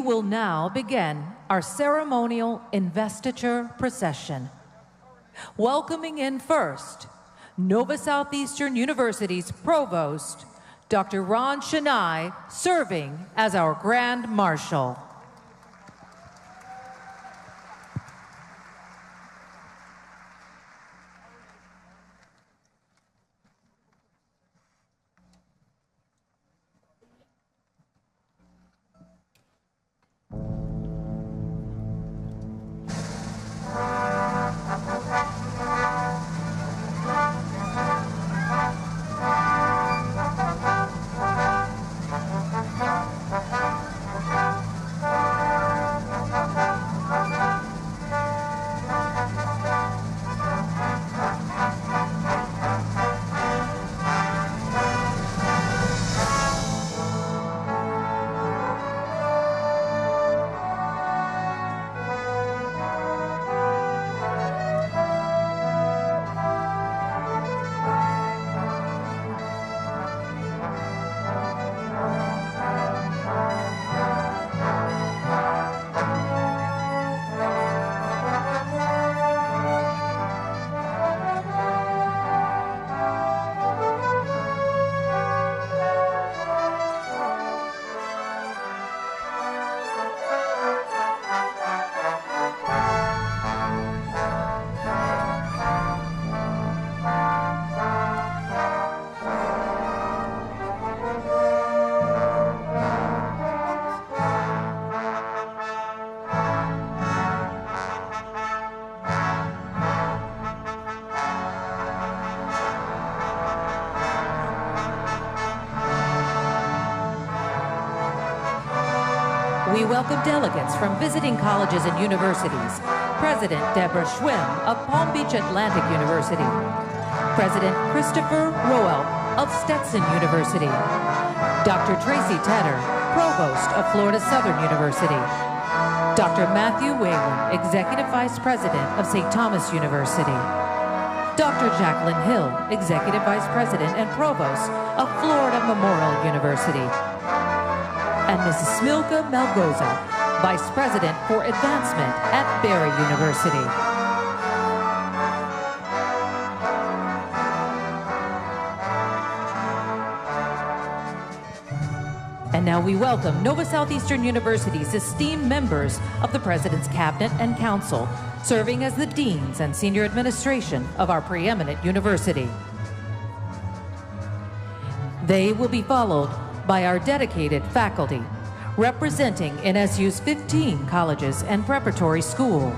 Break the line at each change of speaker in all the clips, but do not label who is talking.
will now begin our ceremonial investiture procession. Welcoming in first, Nova Southeastern University's Provost, Dr. Ron Chennai, serving as our Grand Marshal. We welcome delegates from visiting colleges and universities. President Deborah Schwim of Palm Beach Atlantic University. President Christopher Roel of Stetson University. Dr. Tracy Tedder, Provost of Florida Southern University. Dr. Matthew Whalen, Executive Vice President of St. Thomas University. Dr. Jacqueline Hill, Executive Vice President and Provost of Florida Memorial University. And Mrs. Smilka Malgoza, Vice President for Advancement at Barry University. And now we welcome Nova Southeastern University's esteemed members of the President's Cabinet and Council, serving as the deans and senior administration of our preeminent university. They will be followed by our dedicated faculty, representing NSU's 15 colleges and preparatory school.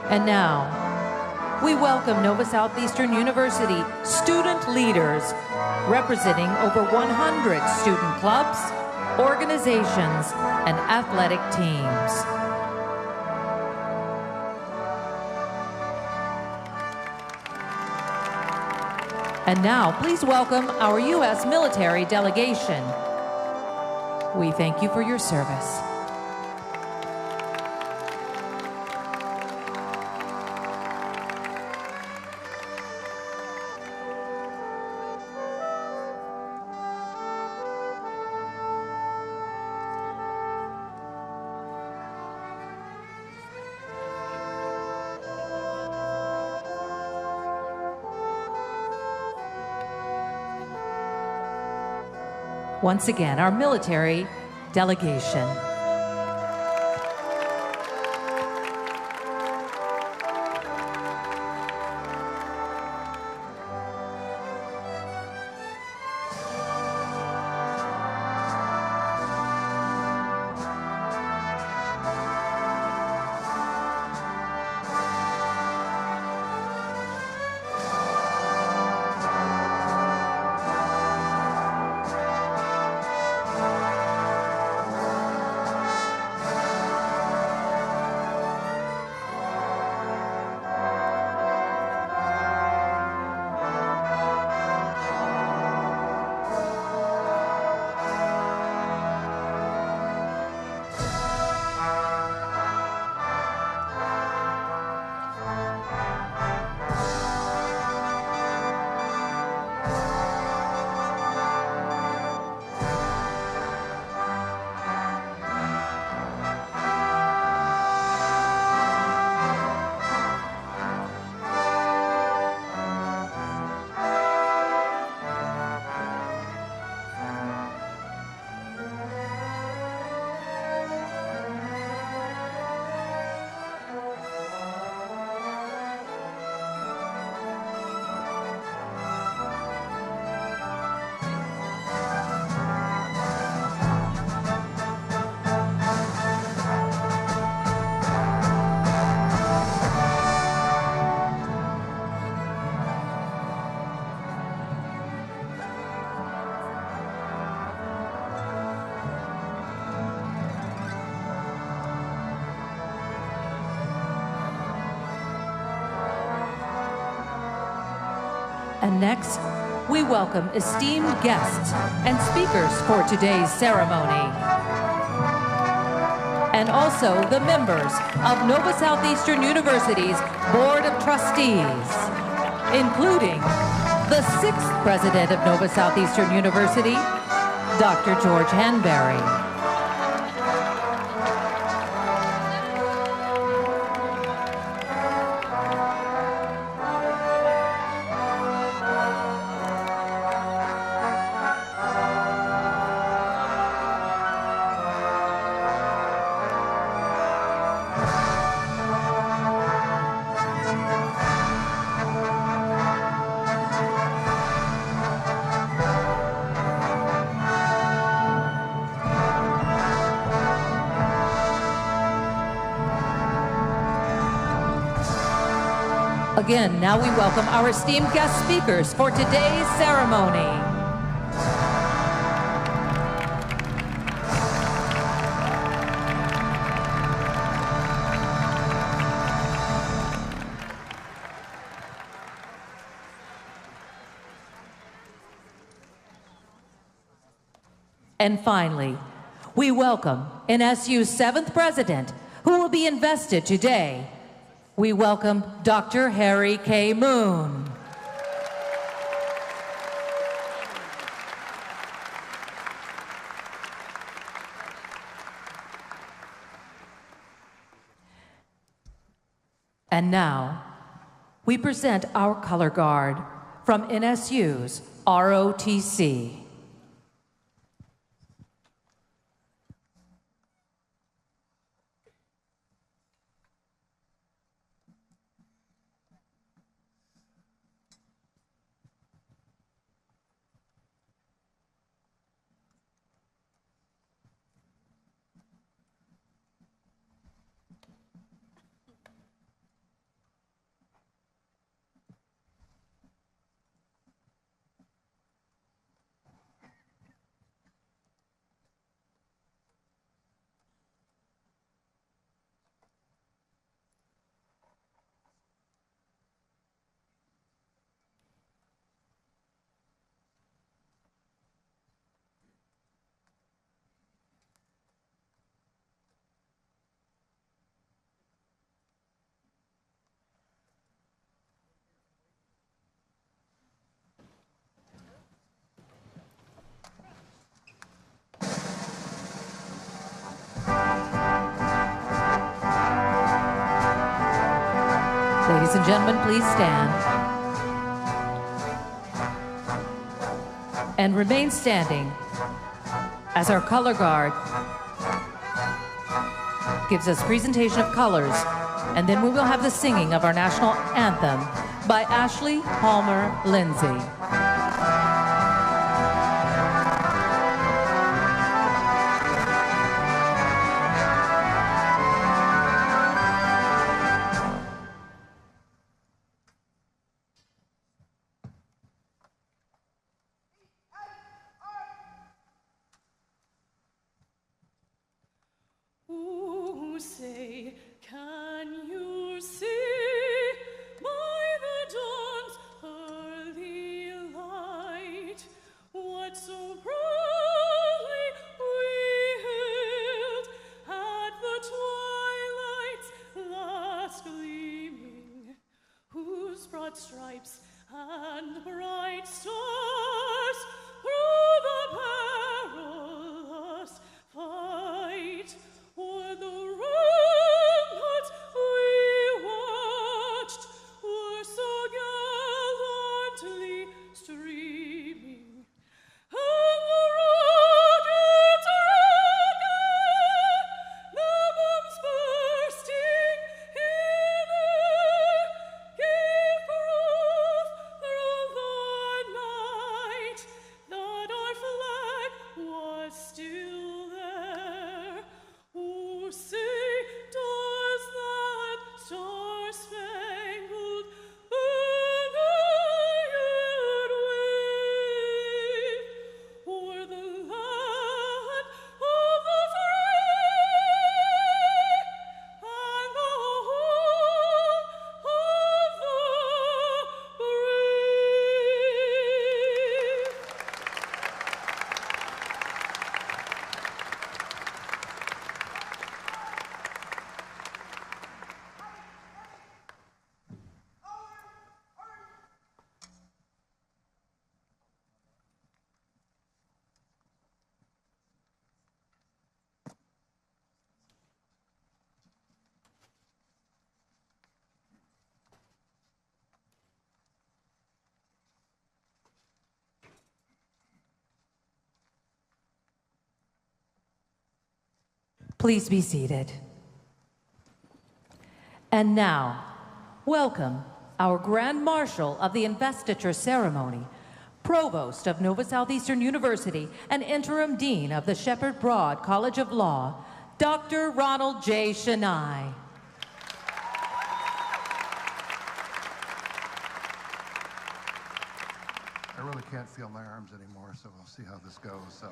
And now, we welcome Nova Southeastern University student leaders representing over 100 student clubs, organizations, and athletic teams. And now, please welcome our U.S. military delegation. We thank you for your service. Once again, our military delegation. And next, we welcome esteemed guests and speakers for today's ceremony. And also the members of Nova Southeastern University's Board of Trustees, including the 6th President of Nova Southeastern University, Dr. George Hanberry. Again, now we welcome our esteemed guest speakers for today's ceremony. And finally, we welcome NSU's 7th president, who will be invested today. We welcome Dr. Harry K. Moon. And now, we present our color guard from NSU's ROTC. Ladies and gentlemen, please stand. And remain standing as our color guard gives us presentation of colors, and then we will have the singing of our national anthem by Ashley Palmer Lindsay.
Say, can you see by the dawn's early light what so proudly we hailed at the twilight's last gleaming, whose broad stripes and bright stars through the perilous fight o'er the ramparts we watched were so gallantly streaming, and the rockets rocking, the bombs bursting in air, gave proof through the night that our flag was still there. Oh, say, does that star-spangled banner yet wave o'er the land of the free and the home of the brave?
Please be seated. And now, welcome our Grand Marshal of the Investiture Ceremony, Provost of Nova Southeastern University and Interim Dean of the Shepherd Broad College of Law, Dr. Ronald J. Shania.
I really can't feel my arms anymore, so we'll see how this goes. So,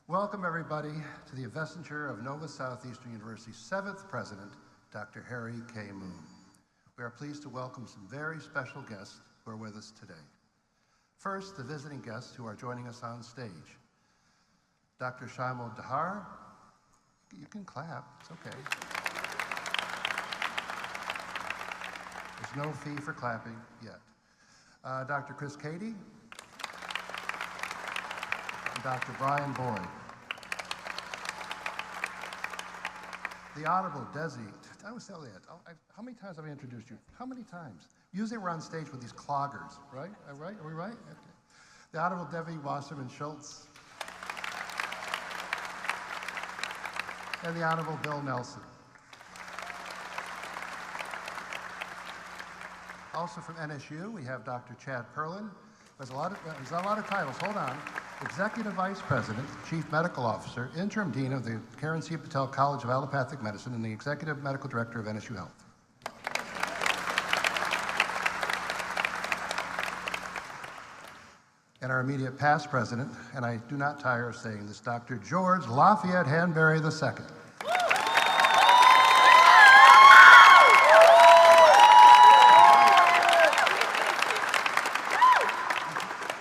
welcome everybody to the Investiture of Nova Southeastern University's 7th President, Dr. Harry K. Moon. We are pleased to welcome some very special guests who are with us today. First, the visiting guests who are joining us on stage. Dr. Shaimul Dahar. You can clap, it's okay. There's no fee for clapping yet. Dr. Chris Cady. And Dr. Brian Boyd. The Honorable Desi. I always tell that. How many times have I introduced you? How many times? Usually we're on stage with these cloggers, right? Are we right? Okay. The Honorable Debbie Wasserman Schultz. And the Honorable Bill Nelson. Also from NSU, we have Dr. Chad Perlin. There's a lot of titles. Hold on. Executive Vice President, Chief Medical Officer, Interim Dean of the Karen C. Patel College of Allopathic Medicine, and the Executive Medical Director of NSU Health. And our immediate past president, and I do not tire of saying this, Dr. George Lafayette Hanbury II.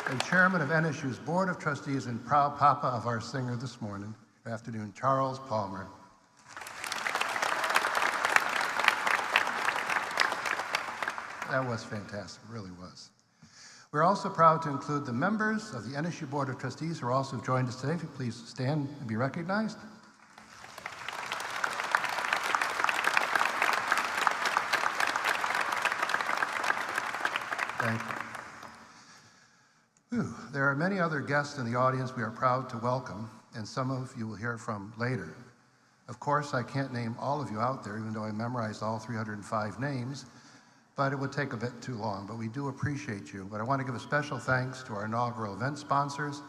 And Chairman of NSU's Board of Trustees and proud papa of our singer this morning, afternoon, Charles Palmer. That was fantastic, it really was. We're also proud to include the members of the NSU Board of Trustees who are also joined us today. If you please stand and be recognized. Thank you. Whew. There are many other guests in the audience we are proud to welcome, and some of you will hear from later. Of course, I can't name all of you out there, even though I memorized all 305 names, but it would take a bit too long. But we do appreciate you. But I want to give a special thanks to our inaugural event sponsors,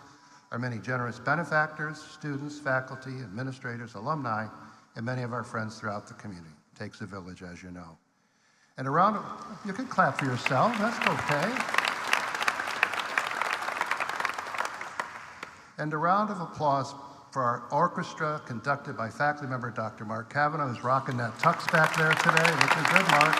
our many generous benefactors, students, faculty, administrators, alumni, and many of our friends throughout the community. It takes a village, as you know. And a round of, you can clap for yourself, that's okay. And a round of applause for our orchestra conducted by faculty member Dr. Mark Kavanaugh, who's rocking that tux back there today. Looking good, Mark.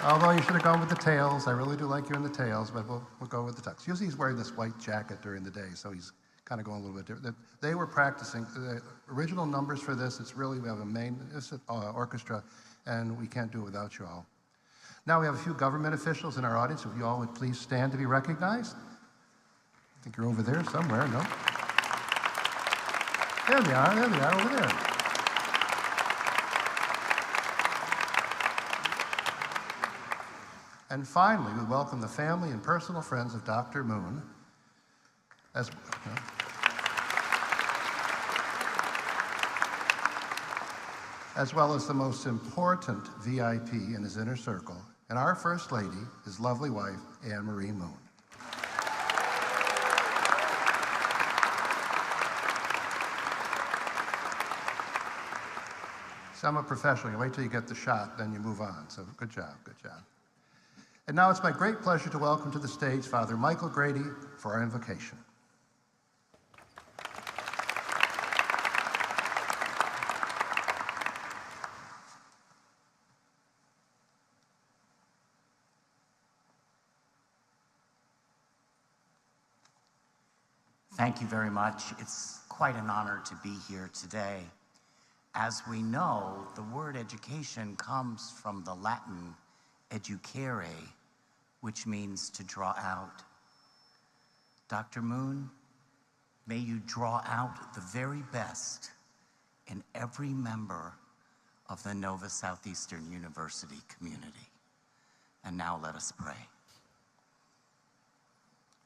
Although you should have gone with the tails. I really do like you in the tails, but we'll go with the tux. Usually he's wearing this white jacket during the day, so he's kind of going a little bit different. They were practicing the original numbers for this. It's really, we have a main orchestra, and we can't do it without you all. Now we have a few government officials in our audience. If you all would please stand to be recognized. I think you're over there somewhere, no? There they are, over there. And finally, we welcome the family and personal friends of Dr. Moon, as well as the most important VIP in his inner circle, and our First Lady, his lovely wife, Anne Marie Moon. So I'm a professional. You wait till you get the shot, then you move on. So good job, good job. And now it's my great pleasure to welcome to the stage Father Michael Grady for our invocation.
Thank you very much. It's quite an honor to be here today. As we know, the word education comes from the Latin educere, which means to draw out. Dr. Moon, may you draw out the very best in every member of the Nova Southeastern University community. And now let us pray.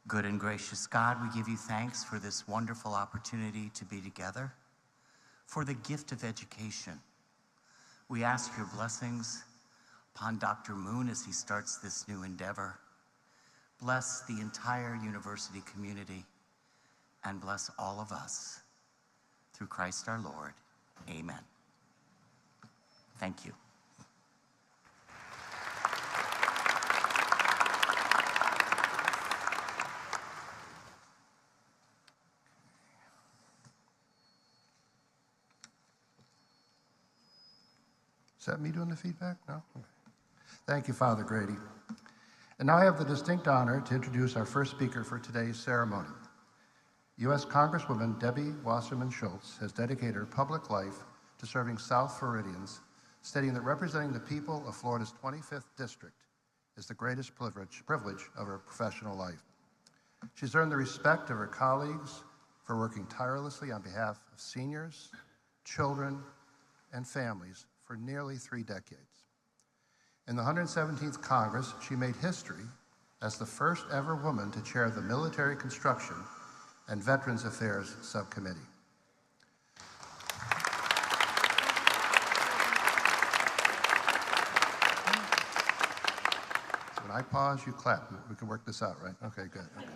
Good and gracious God, we give you thanks for this wonderful opportunity to be together, for the gift of education. We ask your blessings upon Dr. Moon as he starts this new endeavor. Bless the entire university community and bless all of us. Through Christ our Lord, amen. Thank you.
Is that me doing the feedback? No? Okay. Thank you, Father Grady. And now I have the distinct honor to introduce our first speaker for today's ceremony. U.S. Congresswoman Debbie Wasserman Schultz has dedicated her public life to serving South Floridians, stating that representing the people of Florida's 25th district is the greatest privilege of her professional life. She's earned the respect of her colleagues for working tirelessly on behalf of seniors, children, and families for nearly 3 decades. In the 117th Congress, she made history as the first ever woman to chair the Military Construction and Veterans Affairs Subcommittee. So when I pause, you clap. We can work this out, right? Okay, good. Okay.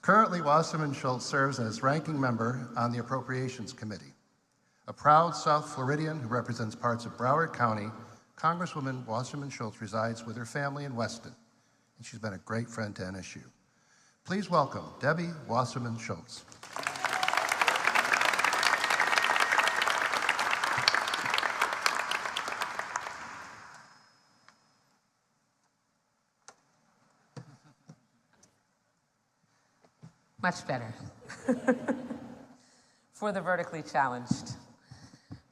Currently, Wasserman Schultz serves as ranking member on the Appropriations Committee. A proud South Floridian who represents parts of Broward County, Congresswoman Wasserman Schultz resides with her family in Weston, and she's been a great friend to NSU. Please welcome Debbie Wasserman Schultz.
Much better. For the vertically challenged.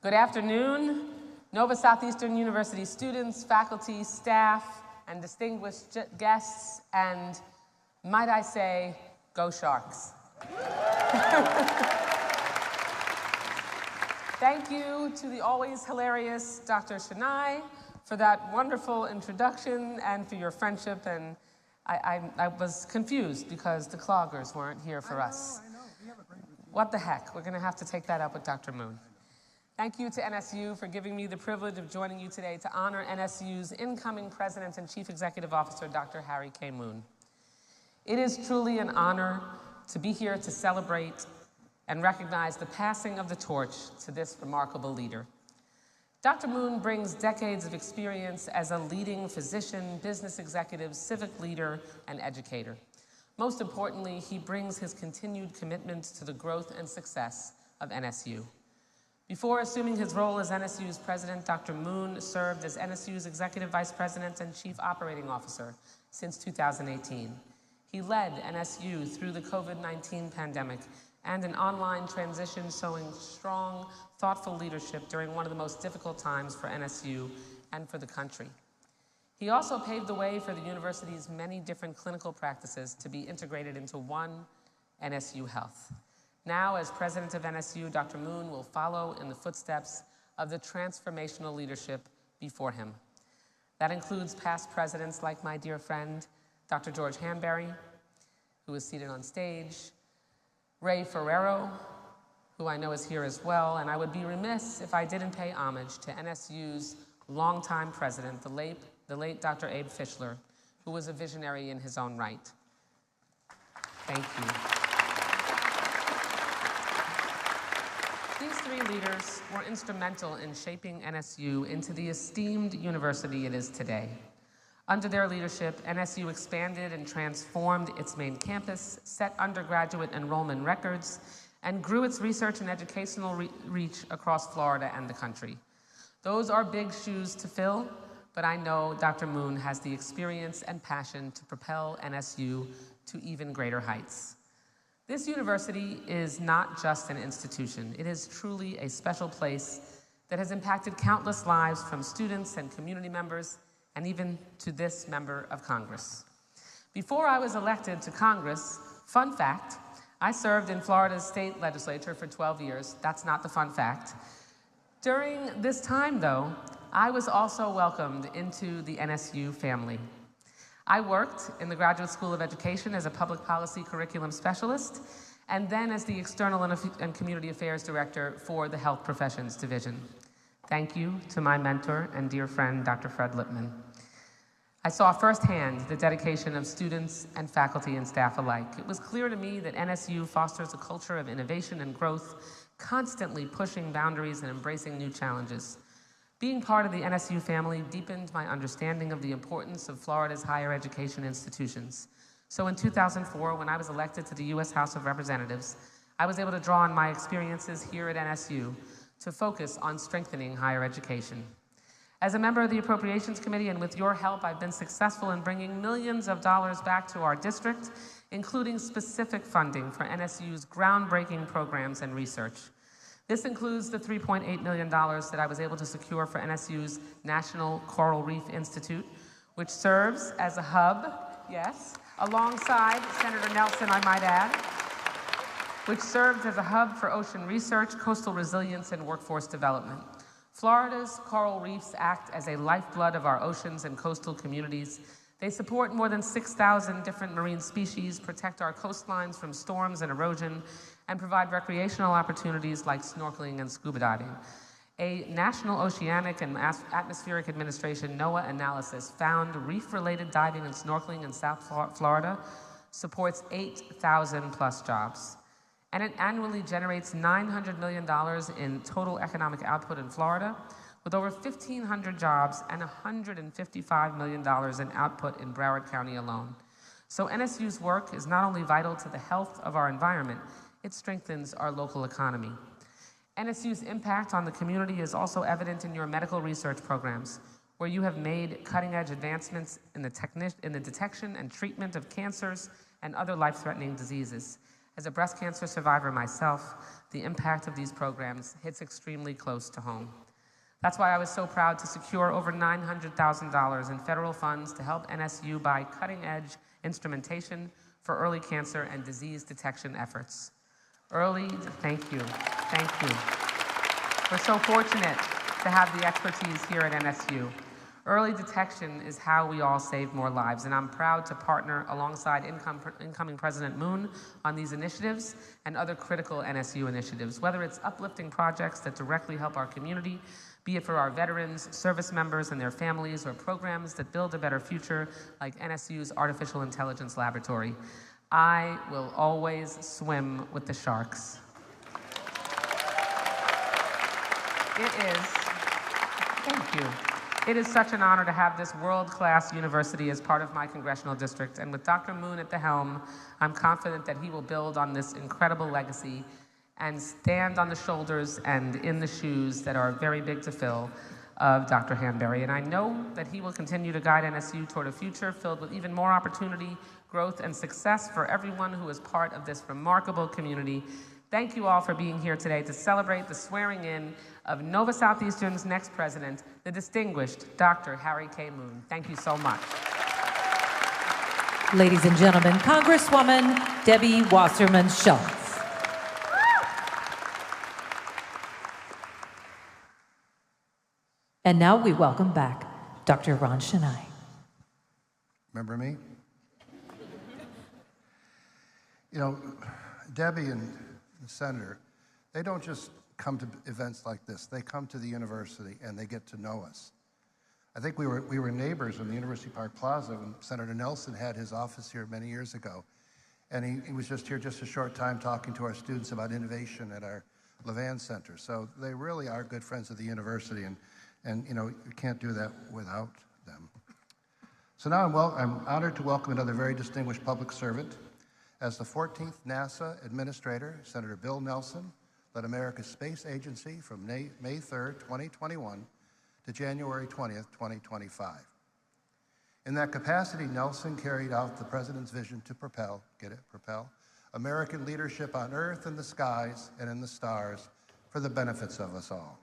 Good afternoon, Nova Southeastern University students, faculty, staff, and distinguished guests, and might I say, go Sharks. Thank you to the always hilarious Dr. Shania for that wonderful introduction and for your friendship. And I was confused because the cloggers weren't here for us.
I know. We have a great routine.
What the heck? We're going to have to take that up with Dr. Moon. Thank you to NSU for giving me the privilege of joining you today to honor NSU's incoming President and Chief Executive Officer, Dr. Harry K. Moon. It is truly an honor to be here to celebrate and recognize the passing of the torch to this remarkable leader. Dr. Moon brings decades of experience as a leading physician, business executive, civic leader, and educator. Most importantly, he brings his continued commitment to the growth and success of NSU. Before assuming his role as NSU's president, Dr. Moon served as NSU's executive vice president and chief operating officer since 2018. He led NSU through the COVID-19 pandemic and an online transition, showing strong, thoughtful leadership during one of the most difficult times for NSU and for the country. He also paved the way for the university's many different clinical practices to be integrated into one NSU Health. Now, as president of NSU, Dr. Moon will follow in the footsteps of the transformational leadership before him. That includes past presidents like my dear friend, Dr. George Hanbury, who is seated on stage, Ray Ferrero, who I know is here as well, and I would be remiss if I didn't pay homage to NSU's longtime president, the late Dr. Abe Fischler, who was a visionary in his own right. Thank you. These three leaders were instrumental in shaping NSU into the esteemed university it is today. Under their leadership, NSU expanded and transformed its main campus, set undergraduate enrollment records, and grew its research and educational reach across Florida and the country. Those are big shoes to fill, but I know Dr. Moon has the experience and passion to propel NSU to even greater heights. This university is not just an institution. It is truly a special place that has impacted countless lives, from students and community members and even to this member of Congress. Before I was elected to Congress, fun fact, I served in Florida's state legislature for 12 years. That's not the fun fact. During this time, though, I was also welcomed into the NSU family. I worked in the Graduate School of Education as a public policy curriculum specialist, and then as the External and Community Affairs Director for the Health Professions Division. Thank you to my mentor and dear friend, Dr. Fred Lippman. I saw firsthand the dedication of students and faculty and staff alike. It was clear to me that NSU fosters a culture of innovation and growth, constantly pushing boundaries and embracing new challenges. Being part of the NSU family deepened my understanding of the importance of Florida's higher education institutions. So in 2004, when I was elected to the U.S. House of Representatives, I was able to draw on my experiences here at NSU to focus on strengthening higher education. As a member of the Appropriations Committee, and with your help, I've been successful in bringing millions of dollars back to our district, including specific funding for NSU's groundbreaking programs and research. This includes the $3.8 million that I was able to secure for NSU's National Coral Reef Institute, which serves as a hub, yes, alongside Senator Nelson, I might add, which serves as a hub for ocean research, coastal resilience, and workforce development. Florida's coral reefs act as a lifeblood of our oceans and coastal communities. They support more than 6,000 different marine species, protect our coastlines from storms and erosion, and provide recreational opportunities like snorkeling and scuba diving. A National Oceanic and Atmospheric Administration NOAA analysis found reef-related diving and snorkeling in South Florida supports 8,000 plus jobs. And it annually generates $900 million in total economic output in Florida, with over 1,500 jobs and $155 million in output in Broward County alone. So NSU's work is not only vital to the health of our environment, it strengthens our local economy. NSU's impact on the community is also evident in your medical research programs, where you have made cutting-edge advancements in the detection and treatment of cancers and other life-threatening diseases. As a breast cancer survivor myself, the impact of these programs hits extremely close to home. That's why I was so proud to secure over $900,000 in federal funds to help NSU buy cutting-edge instrumentation for early cancer and disease detection efforts. Thank you. We're so fortunate to have the expertise here at NSU. Early detection is how we all save more lives, and I'm proud to partner alongside incoming President Moon on these initiatives and other critical NSU initiatives, whether it's uplifting projects that directly help our community, be it for our veterans, service members and their families, or programs that build a better future like NSU's Artificial Intelligence Laboratory. I will always swim with the sharks. Thank you. It is such an honor to have this world-class university as part of my congressional district, and with Dr. Moon at the helm, I'm confident that he will build on this incredible legacy and stand on the shoulders and in the shoes that are very big to fill of Dr. Hanberry. And I know that he will continue to guide NSU toward a future filled with even more opportunity, growth, and success for everyone who is part of this remarkable community. Thank you all for being here today to celebrate the swearing in of Nova Southeastern's next president, the distinguished Dr. Harry K. Moon. Thank you so much.
Ladies and gentlemen, Congresswoman Debbie Wasserman Schultz. And now we welcome back Dr. Ron Chenay.
Remember me? You know, Debbie and the Senator, they don't just come to events like this. They come to the university and they get to know us. I think we were neighbors in the University Park Plaza when Senator Nelson had his office here many years ago. And he was just here just a short time talking to our students about innovation at our Levan Center. So they really are good friends of the university, and you know, you can't do that without them. So now I'm honored to welcome another very distinguished public servant. As the 14th NASA Administrator, Senator Bill Nelson led America's space agency from May 3rd, 2021 to January 20th, 2025. In that capacity, Nelson carried out the President's vision to propel, get it, propel, American leadership on Earth, in the skies, and in the stars for the benefits of us all.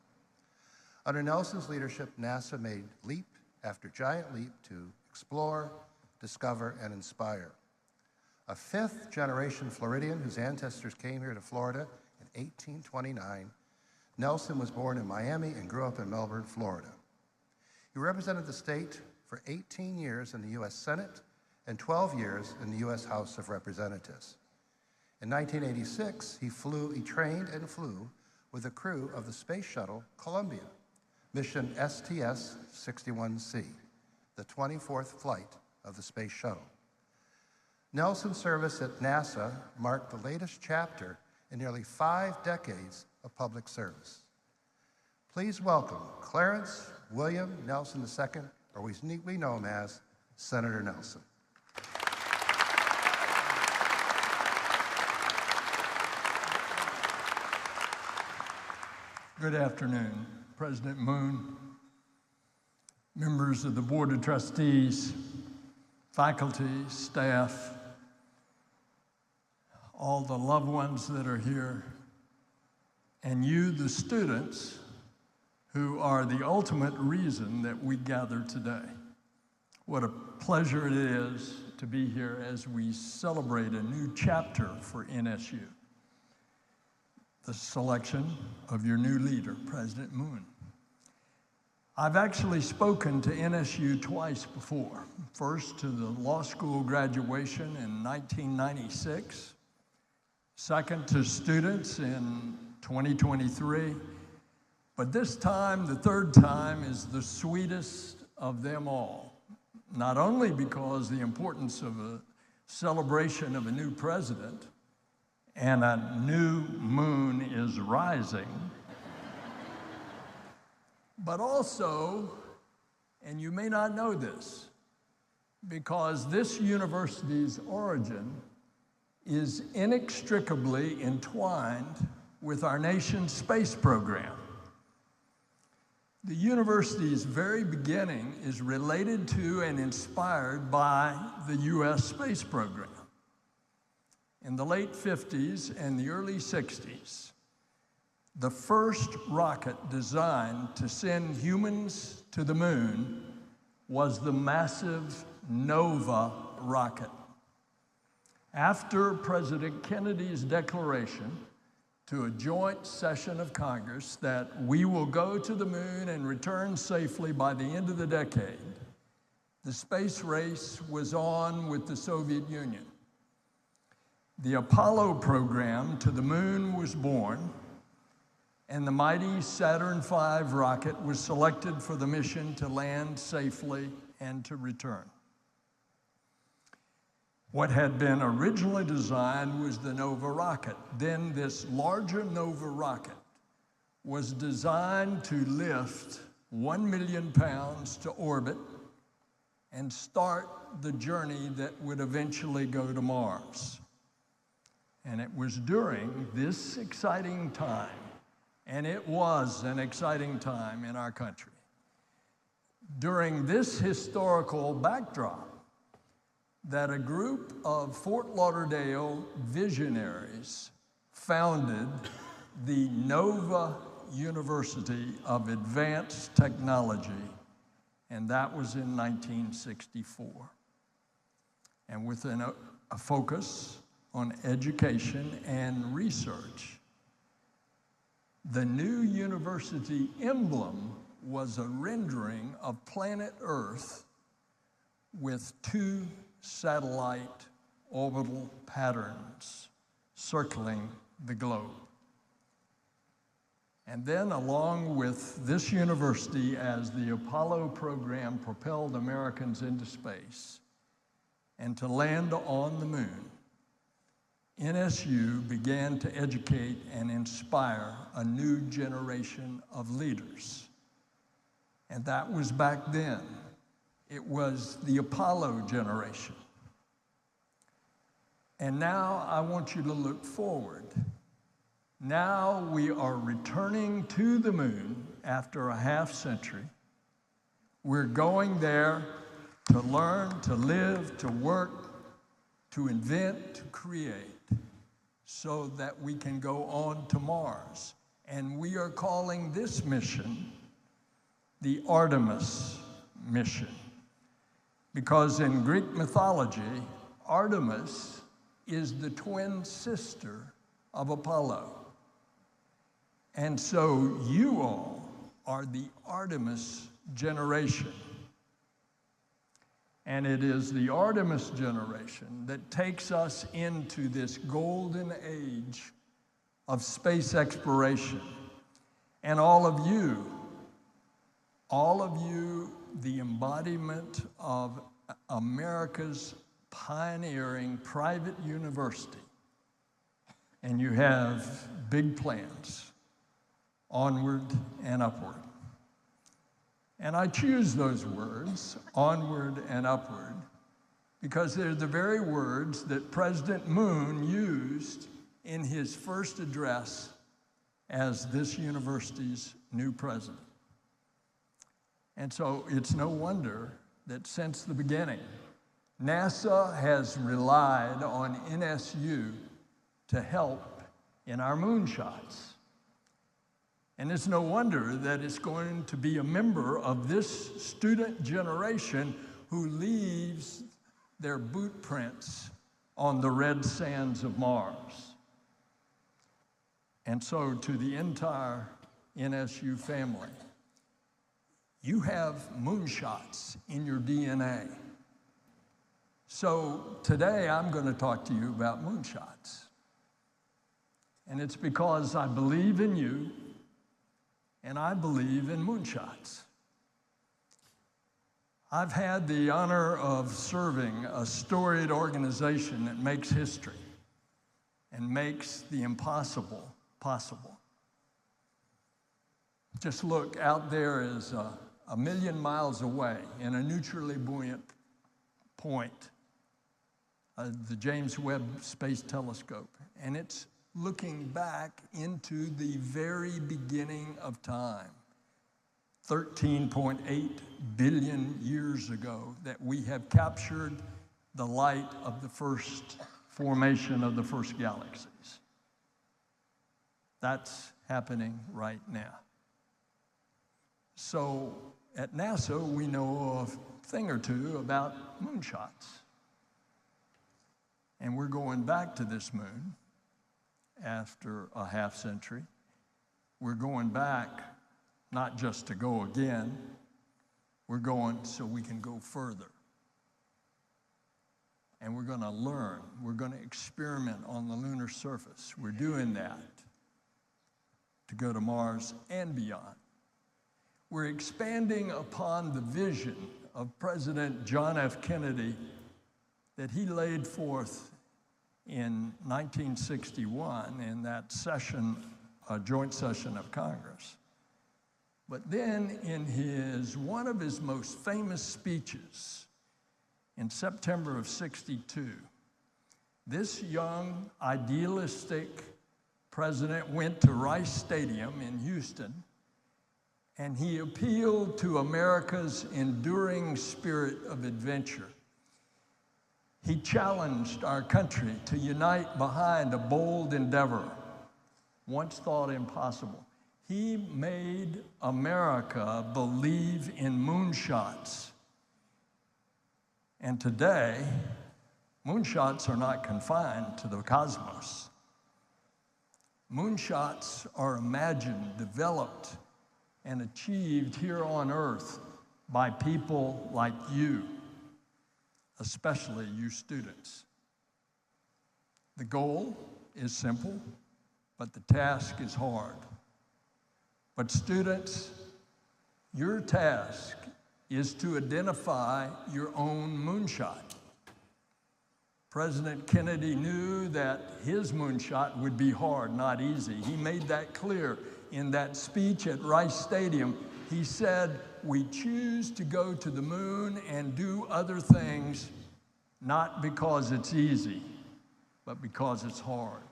Under Nelson's leadership, NASA made leap after giant leap to explore, discover, and inspire. A fifth-generation Floridian whose ancestors came here to Florida in 1829, Nelson was born in Miami and grew up in Melbourne, Florida. He represented the state for 18 years in the U.S. Senate and 12 years in the U.S. House of Representatives. In 1986, he trained and flew with the crew of the Space Shuttle Columbia, mission STS-61C, the 24th flight of the Space Shuttle. Nelson's service at NASA marked the latest chapter in nearly 5 decades of public service. Please welcome Clarence William Nelson II, or we know him as Senator Nelson.
Good afternoon, President Moon, members of the Board of Trustees, faculty, staff, all the loved ones that are here, and you, the students, who are the ultimate reason that we gather today. What a pleasure it is to be here as we celebrate a new chapter for NSU, the selection of your new leader, President Moon. I've actually spoken to NSU twice before. First to the law school graduation in 1996, second to students in 2023, but this time, the third time, is the sweetest of them all. Not only because the importance of a celebration of a new president and a new moon is rising, but also, and you may not know this, because this university's origin is inextricably entwined with our nation's space program. The university's very beginning is related to and inspired by the U.S. space program. In the late 50s and the early 60s, the first rocket designed to send humans to the moon was the massive Nova rocket. After President Kennedy's declaration to a joint session of Congress that we will go to the moon and return safely by the end of the decade, the space race was on with the Soviet Union. The Apollo program to the moon was born, and the mighty Saturn V rocket was selected for the mission to land safely and to return. What had been originally designed was the Nova rocket. Then this larger Nova rocket was designed to lift 1 million pounds to orbit and start the journey that would eventually go to Mars. And it was during this exciting time, and it was an exciting time in our country, during this historical backdrop, that a group of Fort Lauderdale visionaries founded the Nova University of Advanced Technology, and that was in 1964. And with a focus on education and research, the new university emblem was a rendering of planet Earth with 2 satellite orbital patterns circling the globe. And then, along with this university, as the Apollo program propelled Americans into space and to land on the moon, NSU began to educate and inspire a new generation of leaders. And that was back then. It was the Apollo generation. And now I want you to look forward. Now we are returning to the moon after a half century. We're going there to learn, to live, to work, to invent, to create, so that we can go on to Mars. And we are calling this mission the Artemis mission. Because in Greek mythology, Artemis is the twin sister of Apollo. And so you all are the Artemis generation. And it is the Artemis generation that takes us into this golden age of space exploration. And all of you, the embodiment of America's pioneering private university. And you have big plans, onward and upward. And I choose those words, onward and upward, because they're the very words that President Moon used in his first address as this university's new president. And so it's no wonder that since the beginning, NASA has relied on NSU to help in our moonshots. And it's no wonder that it's going to be a member of this student generation who leaves their boot prints on the red sands of Mars. And so to the entire NSU family, you have moonshots in your DNA. So today I'm going to talk to you about moonshots. And it's because I believe in you, and I believe in moonshots. I've had the honor of serving a storied organization that makes history and makes the impossible possible. Just look, out there is a million miles away in a neutrally buoyant point, the James Webb Space Telescope, and it's looking back into the very beginning of time, 13.8 billion years ago, that we have captured the light of the first formation of the first galaxies. That's happening right now. So at NASA, we know a thing or two about moonshots. And we're going back to this moon. after a half century. We're going back not just to go again, we're going so we can go further. And we're going to learn. We're going to experiment on the lunar surface. We're doing that to go to Mars and beyond. We're expanding upon the vision of President John F. Kennedy that he laid forth in 1961 in that session, a joint session of Congress. But then in one of his most famous speeches in September of '62, this young, idealistic president went to Rice Stadium in Houston, and he appealed to America's enduring spirit of adventure. He challenged our country to unite behind a bold endeavor, once thought impossible. He made America believe in moonshots. And today, moonshots are not confined to the cosmos. Moonshots are imagined, developed, and achieved here on Earth by people like you, especially you students. The goal is simple, but the task is hard. But students, your task is to identify your own moonshot. President Kennedy knew that his moonshot would be hard, not easy. He made that clear in that speech at Rice Stadium. He said, "We choose to go to the moon and do other things, not because it's easy, but because it's hard."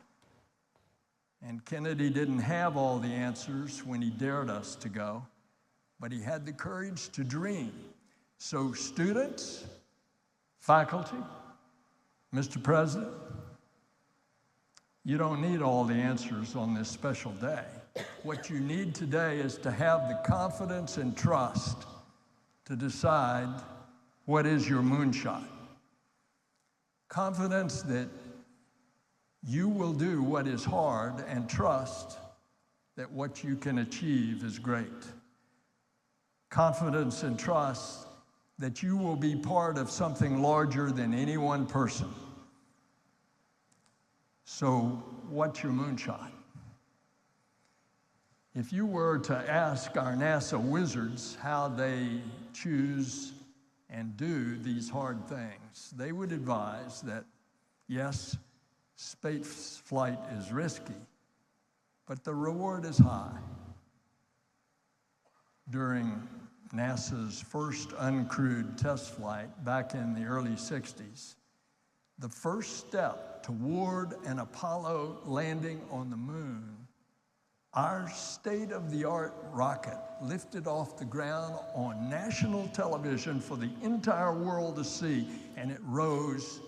And Kennedy didn't have all the answers when he dared us to go, but he had the courage to dream. So students, faculty, Mr. President, you don't need all the answers on this special day. What you need today is to have the confidence and trust to decide what is your moonshot. Confidence that you will do what is hard and trust that what you can achieve is great. Confidence and trust that you will be part of something larger than any one person. So, what's your moonshot? If you were to ask our NASA wizards how they choose and do these hard things, they would advise that, yes, space flight is risky, but the reward is high. During NASA's first uncrewed test flight back in the early '60s, the first step toward an Apollo landing on the moon, our state-of-the-art rocket lifted off the ground on national television for the entire world to see, and it rose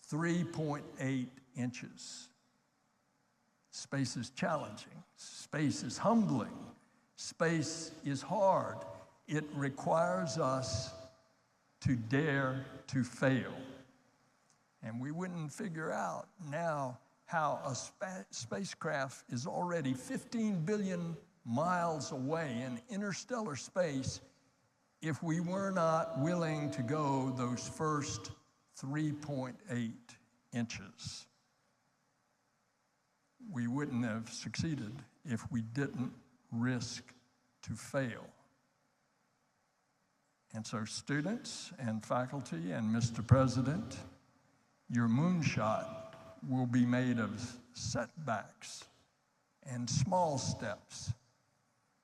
3.8 inches. Space is challenging. Space is humbling. Space is hard. It requires us to dare to fail. And we wouldn't figure out now how a spacecraft is already 15 billion miles away in interstellar space if we were not willing to go those first 3.8 inches. We wouldn't have succeeded if we didn't risk to fail. And so students and faculty and Mr. President, your moonshot will be made of setbacks and small steps,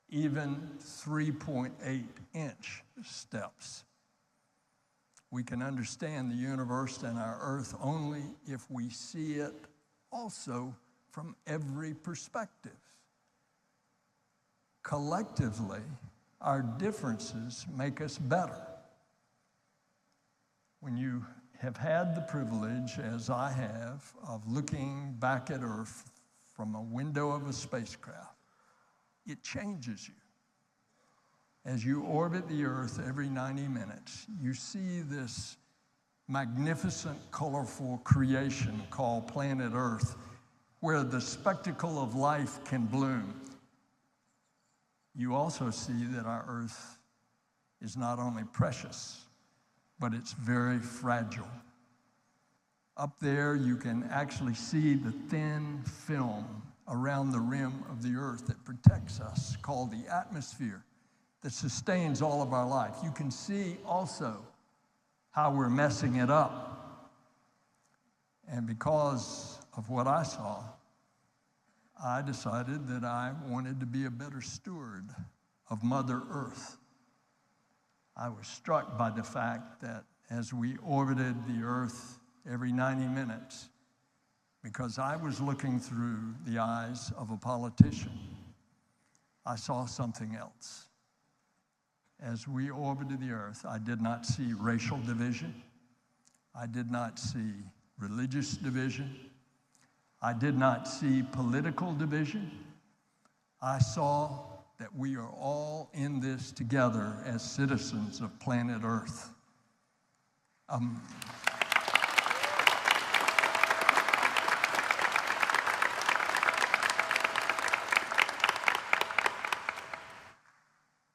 even 3.8-inch steps. We can understand the universe and our Earth only if we see it also from every perspective. Collectively, our differences make us better. When you have had the privilege, as I have, of looking back at Earth from a window of a spacecraft, it changes you. As you orbit the Earth every 90 minutes, you see this magnificent, colorful creation called planet Earth, where the spectacle of life can bloom, you also see that our earth is not only precious, but it's very fragile. Up there, you can actually see the thin film around the rim of the earth that protects us, called the atmosphere, that sustains all of our life. You can see also how we're messing it up. And because of what I saw, I decided that I wanted to be a better steward of Mother Earth. I was struck by the fact that as we orbited the Earth every 90 minutes, because I was looking through the eyes of a politician, I saw something else. As we orbited the Earth, I did not see racial division. I did not see religious division. I did not see political division. I saw that we are all in this together as citizens of planet Earth.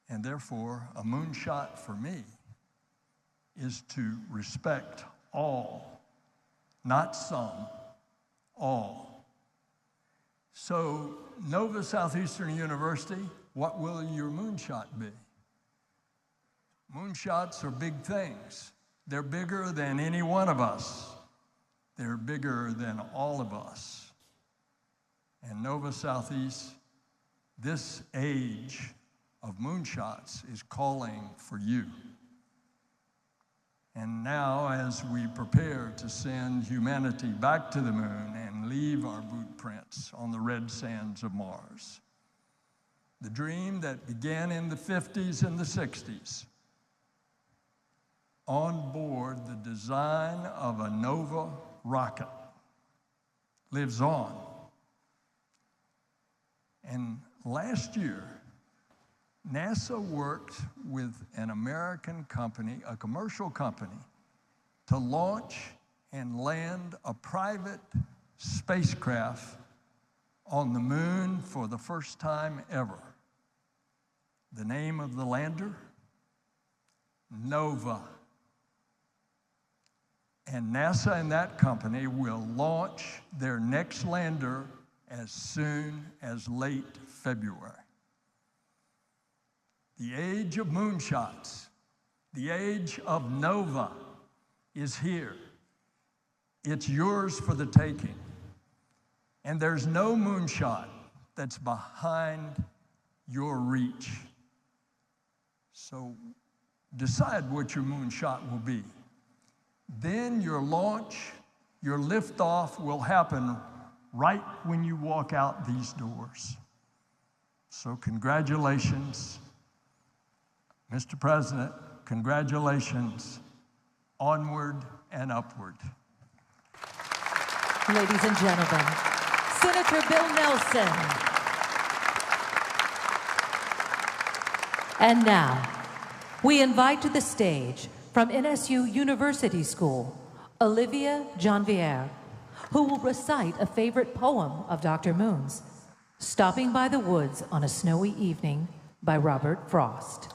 And therefore, a moonshot for me is to respect all, not some, all. So, Nova Southeastern University, what will your moonshot be? Moonshots are big things. They're bigger than any one of us. They're bigger than all of us. And Nova Southeast, this age of moonshots is calling for you. And now, as we prepare to send humanity back to the moon and leave our boot prints on the red sands of Mars, the dream that began in the 50s and the 60s, on board the design of a Nova rocket, lives on. And last year, NASA worked with an American company, a commercial company, to launch and land a private spacecraft on the moon for the first time ever. The name of the lander? Nova. And NASA and that company will launch their next lander as soon as late February. The age of moonshots, the age of Nova is here. It's yours for the taking. And there's no moonshot that's behind your reach. So decide what your moonshot will be. Then your launch, your liftoff will happen right when you walk out these doors. So congratulations. Mr. President, congratulations. Onward and upward.
Ladies and gentlemen, Senator Bill Nelson. And now, we invite to the stage from NSU University School, Olivia Janvier, who will recite a favorite poem of Dr. Moon's, Stopping by the Woods on a Snowy Evening by Robert Frost.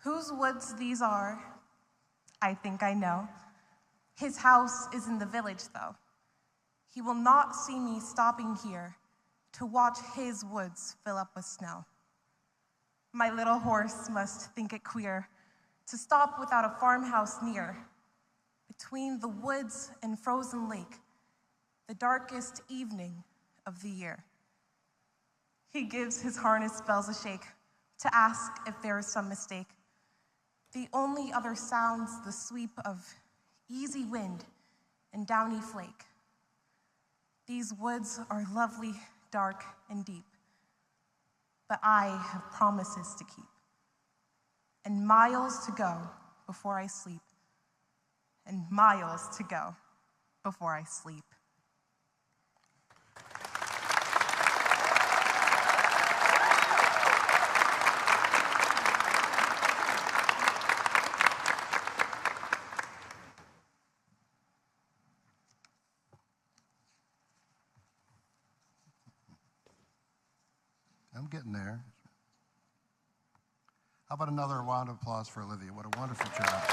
Whose woods these are, I think I know. His house is in the village, though. He will not see me stopping here to watch his woods fill up with snow. My little horse must think it queer to stop without a farmhouse near. Between the woods and frozen lake, the darkest evening of the year. He gives his harness bells a shake to ask if there is some mistake. The only other sounds the sweep of easy wind and downy flake. These woods are lovely, dark, and deep, but I have promises to keep, and miles to go before I sleep, and miles to go before I sleep.
How about another round of applause for Olivia? What a wonderful job.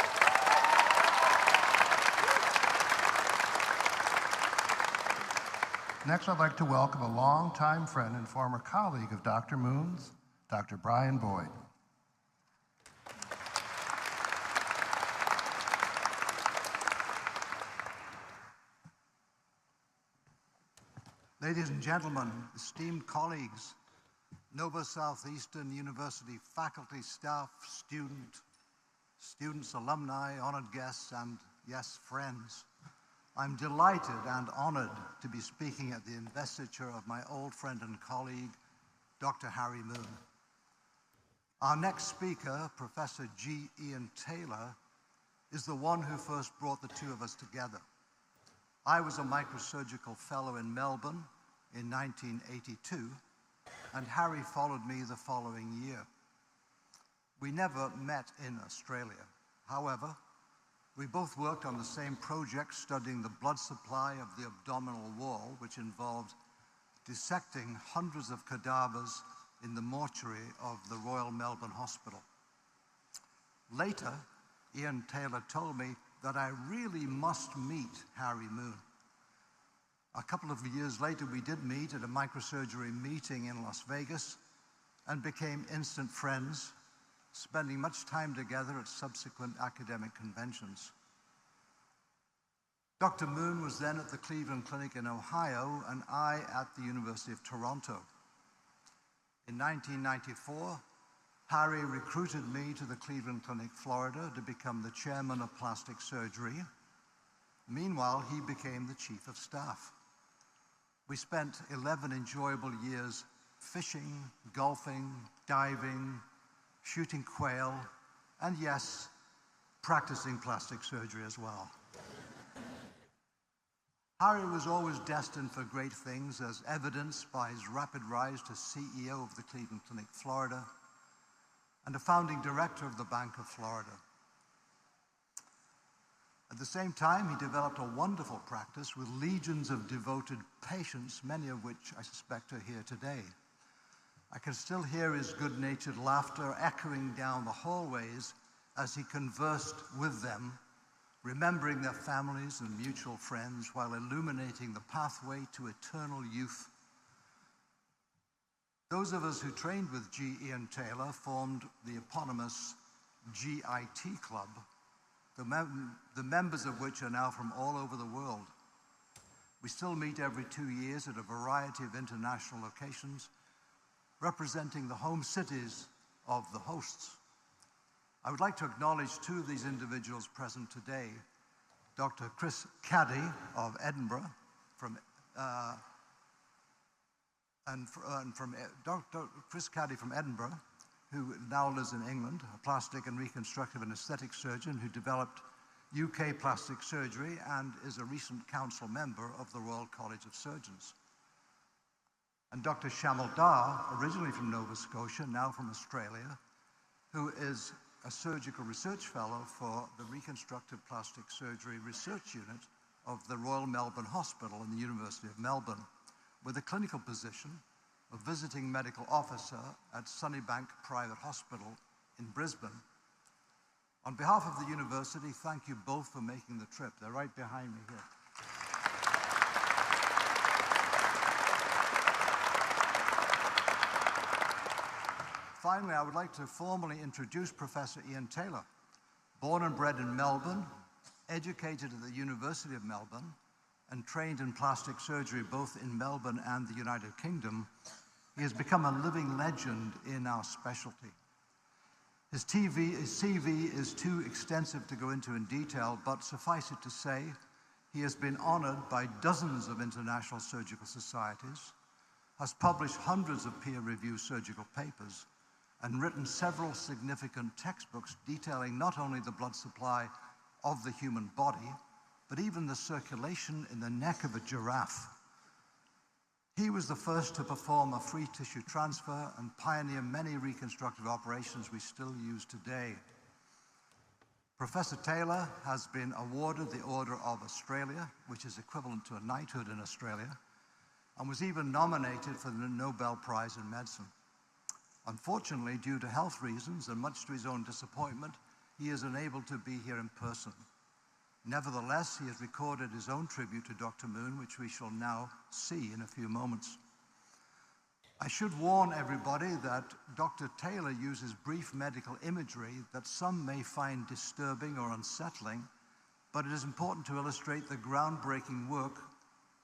Next, I'd like to welcome a longtime friend and former colleague of Dr. Moon's, Dr. Brian Boyd.
Ladies and gentlemen, esteemed colleagues, Nova Southeastern University faculty, staff, students, alumni, honored guests, and yes, friends. I'm delighted and honored to be speaking at the investiture of my old friend and colleague, Dr. Harry Moon. Our next speaker, Professor G. Ian Taylor, is the one who first brought the two of us together. I was a microsurgical fellow in Melbourne in 1982, and Harry followed me the following year. We never met in Australia. However, we both worked on the same project studying the blood supply of the abdominal wall, which involved dissecting hundreds of cadavers in the mortuary of the Royal Melbourne Hospital. Later, Ian Taylor told me that I really must meet Harry Moon. A couple of years later, we did meet at a microsurgery meeting in Las Vegas and became instant friends, spending much time together at subsequent academic conventions. Dr. Moon was then at the Cleveland Clinic in Ohio and I at the University of Toronto. In 1994, Harry recruited me to the Cleveland Clinic, Florida, to become the chairman of plastic surgery. Meanwhile, he became the chief of staff. We spent 11 enjoyable years fishing, golfing, diving, shooting quail, and yes, practicing plastic surgery as well. Harry was always destined for great things, as evidenced by his rapid rise to CEO of the Cleveland Clinic, Florida, and a founding director of the Bank of Florida. At the same time, he developed a wonderful practice with legions of devoted patients, many of which I suspect are here today. I can still hear his good-natured laughter echoing down the hallways as he conversed with them, remembering their families and mutual friends while illuminating the pathway to eternal youth. Those of us who trained with G. Ian Taylor formed the eponymous GIT Club, the members of which are now from all over the world. We still meet every 2 years at a variety of international locations, representing the home cities of the hosts. I would like to acknowledge two of these individuals present today. Dr. Chris Caddy of Edinburgh, Dr. Chris Caddy from Edinburgh, who now lives in England, a plastic and reconstructive and aesthetic surgeon who developed UK plastic surgery and is a recent council member of the Royal College of Surgeons. And Dr. Shamal Dar, originally from Nova Scotia, now from Australia, who is a surgical research fellow for the Reconstructive Plastic Surgery Research Unit of the Royal Melbourne Hospital in the University of Melbourne, with a clinical position of visiting medical officer at Sunnybank Private Hospital in Brisbane. On behalf of the university, thank you both for making the trip. They're right behind me here. Finally, I would like to formally introduce Professor Ian Taylor. Born and bred in Melbourne, educated at the University of Melbourne, and trained in plastic surgery both in Melbourne and the United Kingdom, he has become a living legend in our specialty. His CV is too extensive to go into in detail, but suffice it to say, he has been honored by dozens of international surgical societies, has published hundreds of peer-reviewed surgical papers, and written several significant textbooks detailing not only the blood supply of the human body, but even the circulation in the neck of a giraffe. He was the first to perform a free tissue transfer and pioneer many reconstructive operations we still use today. Professor Taylor has been awarded the Order of Australia, which is equivalent to a knighthood in Australia, and was even nominated for the Nobel Prize in Medicine. Unfortunately, due to health reasons and much to his own disappointment, he is unable to be here in person. Nevertheless, he has recorded his own tribute to Dr. Moon, which we shall now see in a few moments. I should warn everybody that Dr. Taylor uses brief medical imagery that some may find disturbing or unsettling, but it is important to illustrate the groundbreaking work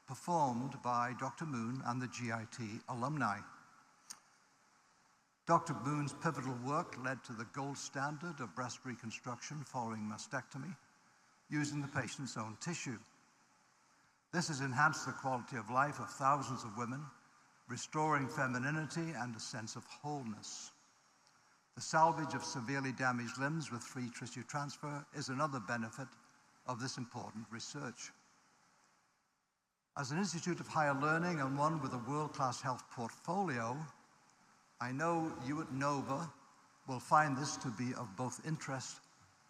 performed by Dr. Moon and the GIT alumni. Dr. Moon's pivotal work led to the gold standard of breast reconstruction following mastectomy, using the patient's own tissue. This has enhanced the quality of life of thousands of women, restoring femininity and a sense of wholeness. The salvage of severely damaged limbs with free tissue transfer is another benefit of this important research. As an institute of higher learning and one with a world-class health portfolio, I know you at NOVA will find this to be of both interest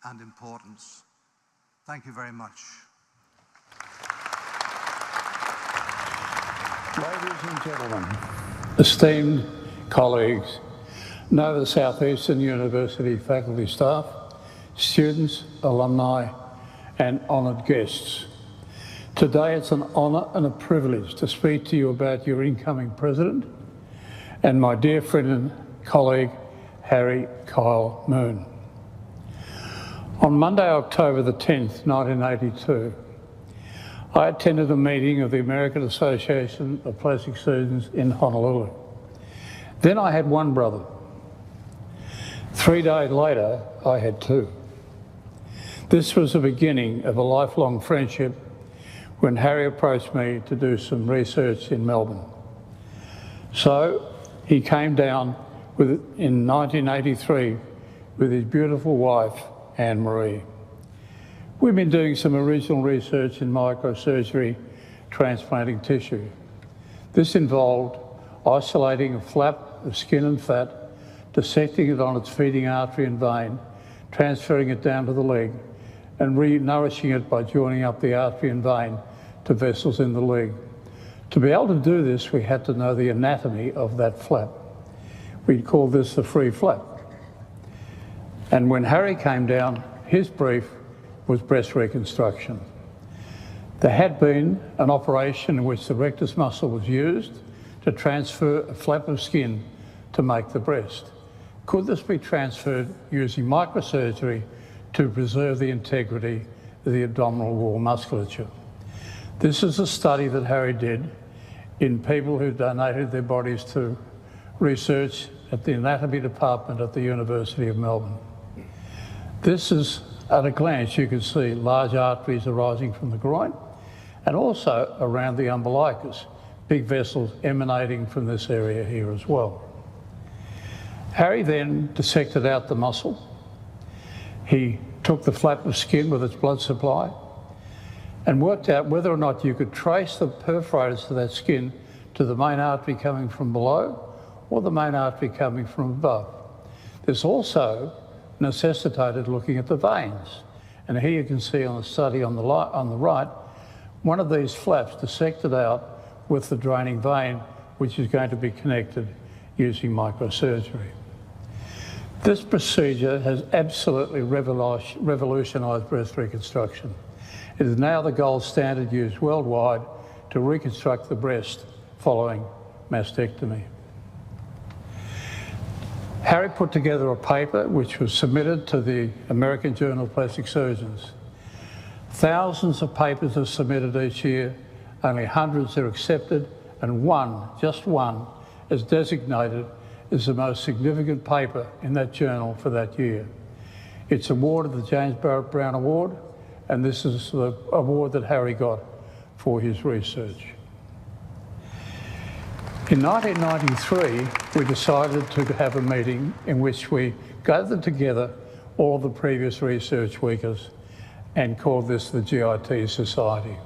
and importance. Thank you very much.
Ladies and gentlemen, esteemed colleagues, NOVA Southeastern University faculty staff, students, alumni, and honoured guests. Today it's an honour and a privilege to speak to you about your incoming president and my dear friend and colleague, Harry Kyle Moon. On Monday, October the 10th, 1982, I attended a meeting of the American Association of Plastic Surgeons in Honolulu. Then I had one brother. 3 days later, I had two. This was the beginning of a lifelong friendship when Harry approached me to do some research in Melbourne. So he came down in 1983 with his beautiful wife, Anne-Marie. We've been doing some original research in microsurgery, transplanting tissue. This involved isolating a flap of skin and fat, dissecting it on its feeding artery and vein, transferring it down to the leg, and re-nourishing it by joining up the artery and vein to vessels in the leg. To be able to do this, we had to know the anatomy of that flap. We call this the free flap. And when Harry came down, his brief was breast reconstruction. There had been an operation in which the rectus muscle was used to transfer a flap of skin to make the breast. Could this be transferred using microsurgery to preserve the integrity of the abdominal wall musculature? This is a study that Harry did in people who donated their bodies to research at the anatomy department at the University of Melbourne. This is, at a glance, you can see large arteries arising from the groin and also around the umbilicus, big vessels emanating from this area here as well. Harry then dissected out the muscle. He took the flap of skin with its blood supply and worked out whether or not you could trace the perforators of that skin to the main artery coming from below or the main artery coming from above. This also necessitated looking at the veins. And here you can see on the study on the right, one of these flaps dissected out with the draining vein, which is going to be connected using microsurgery. This procedure has absolutely revolutionised breast reconstruction. It is now the gold standard used worldwide to reconstruct the breast following mastectomy. Harry put together a paper which was submitted to the American Journal of Plastic Surgeons. Thousands of papers are submitted each year, only hundreds are accepted, and one, just one, is designated as the most significant paper in that journal for that year. It's awarded the James Barrett Brown Award, and this is the award that Harry got for his research. In 1993, we decided to have a meeting in which we gathered together all the previous research workers and called this the GIT Society.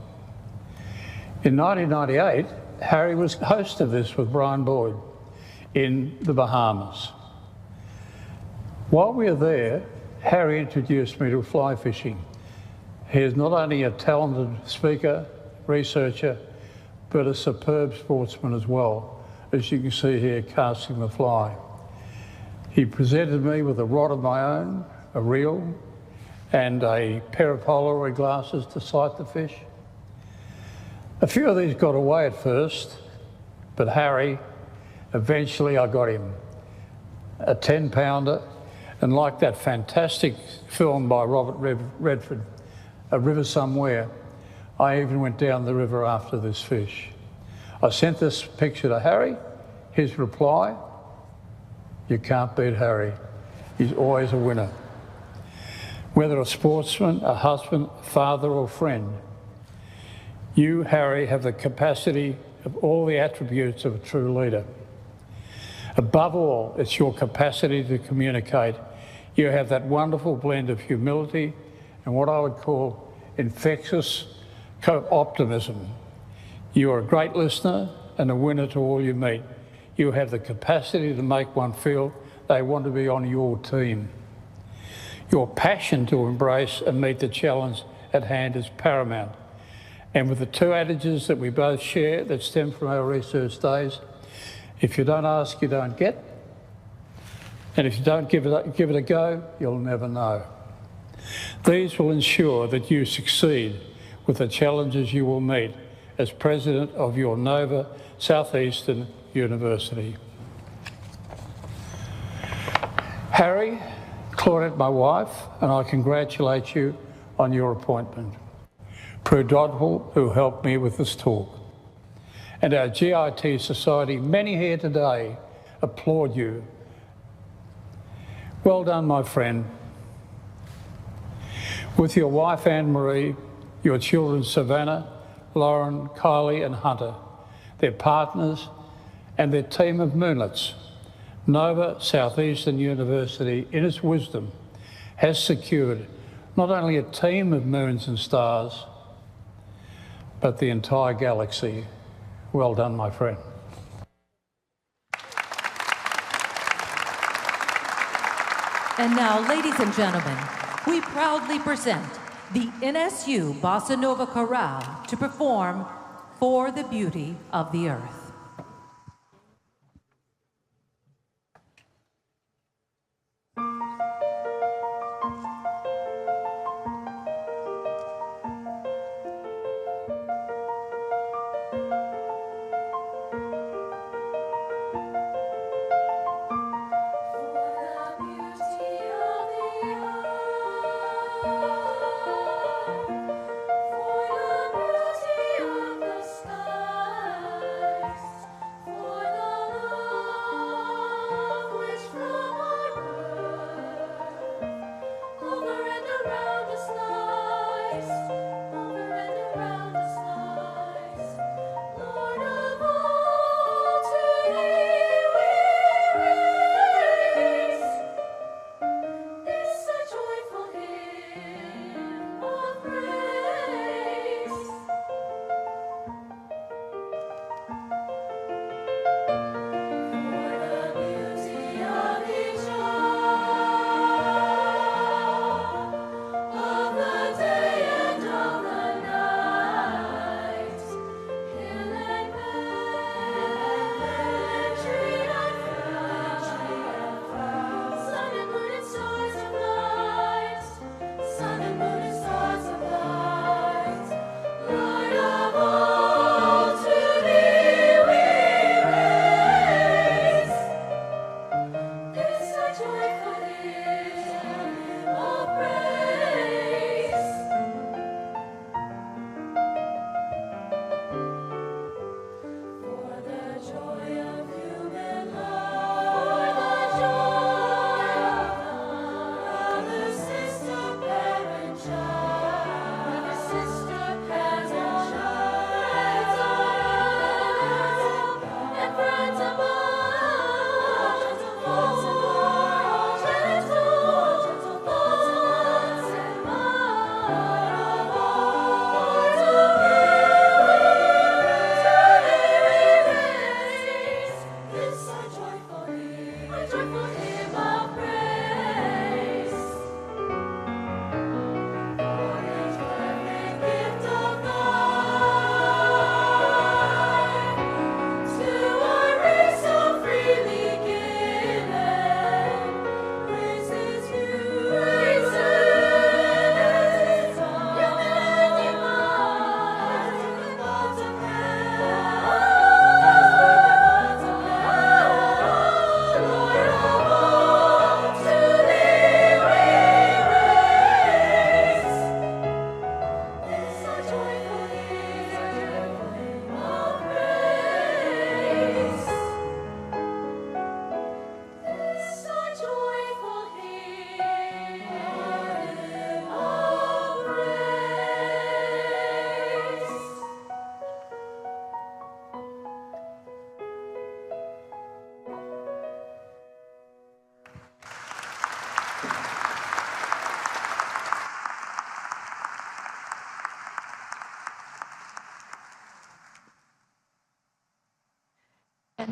In 1998, Harry was host of this with Brian Boyd in the Bahamas. While we were there, Harry introduced me to fly fishing. He is not only a talented speaker, researcher, but a superb sportsman as well, as you can see here casting the fly. He presented me with a rod of my own, a reel, and a pair of Polaroid glasses to sight the fish. A few of these got away at first, but Harry, eventually I got him a 10-pounder, and like that fantastic film by Robert Redford, A River Somewhere, I even went down the river after this fish. I sent this picture to Harry. His reply, "You can't beat Harry. He's always a winner." Whether a sportsman, a husband, father or friend, you, Harry, have the capacity of all the attributes of a true leader. Above all, it's your capacity to communicate. You have that wonderful blend of humility and what I would call infectious optimism. You are a great listener and a winner to all you meet. You have the capacity to make one feel they want to be on your team. Your passion to embrace and meet the challenge at hand is paramount. And with the two adages that we both share that stem from our research days, if you don't ask, you don't get. And if you don't give it a go, you'll never know. These will ensure that you succeed with the challenges you will meet as president of your Nova Southeastern University. Harry, Claudette, my wife, and I congratulate you on your appointment. Prue Dodwell, who helped me with this talk, and our GIT Society, many here today, applaud you. Well done, my friend. With your wife, Anne-Marie, your children, Savannah, Lauren, Kylie and Hunter, their partners and their team of moonlets, Nova Southeastern University, in its wisdom, has secured not only a team of moons and stars, but the entire galaxy. Well done, my friend.
And now, ladies and gentlemen, we proudly present the NSU Bossa Nova Chorale to perform For the Beauty of the Earth.
For the beauty of the sky.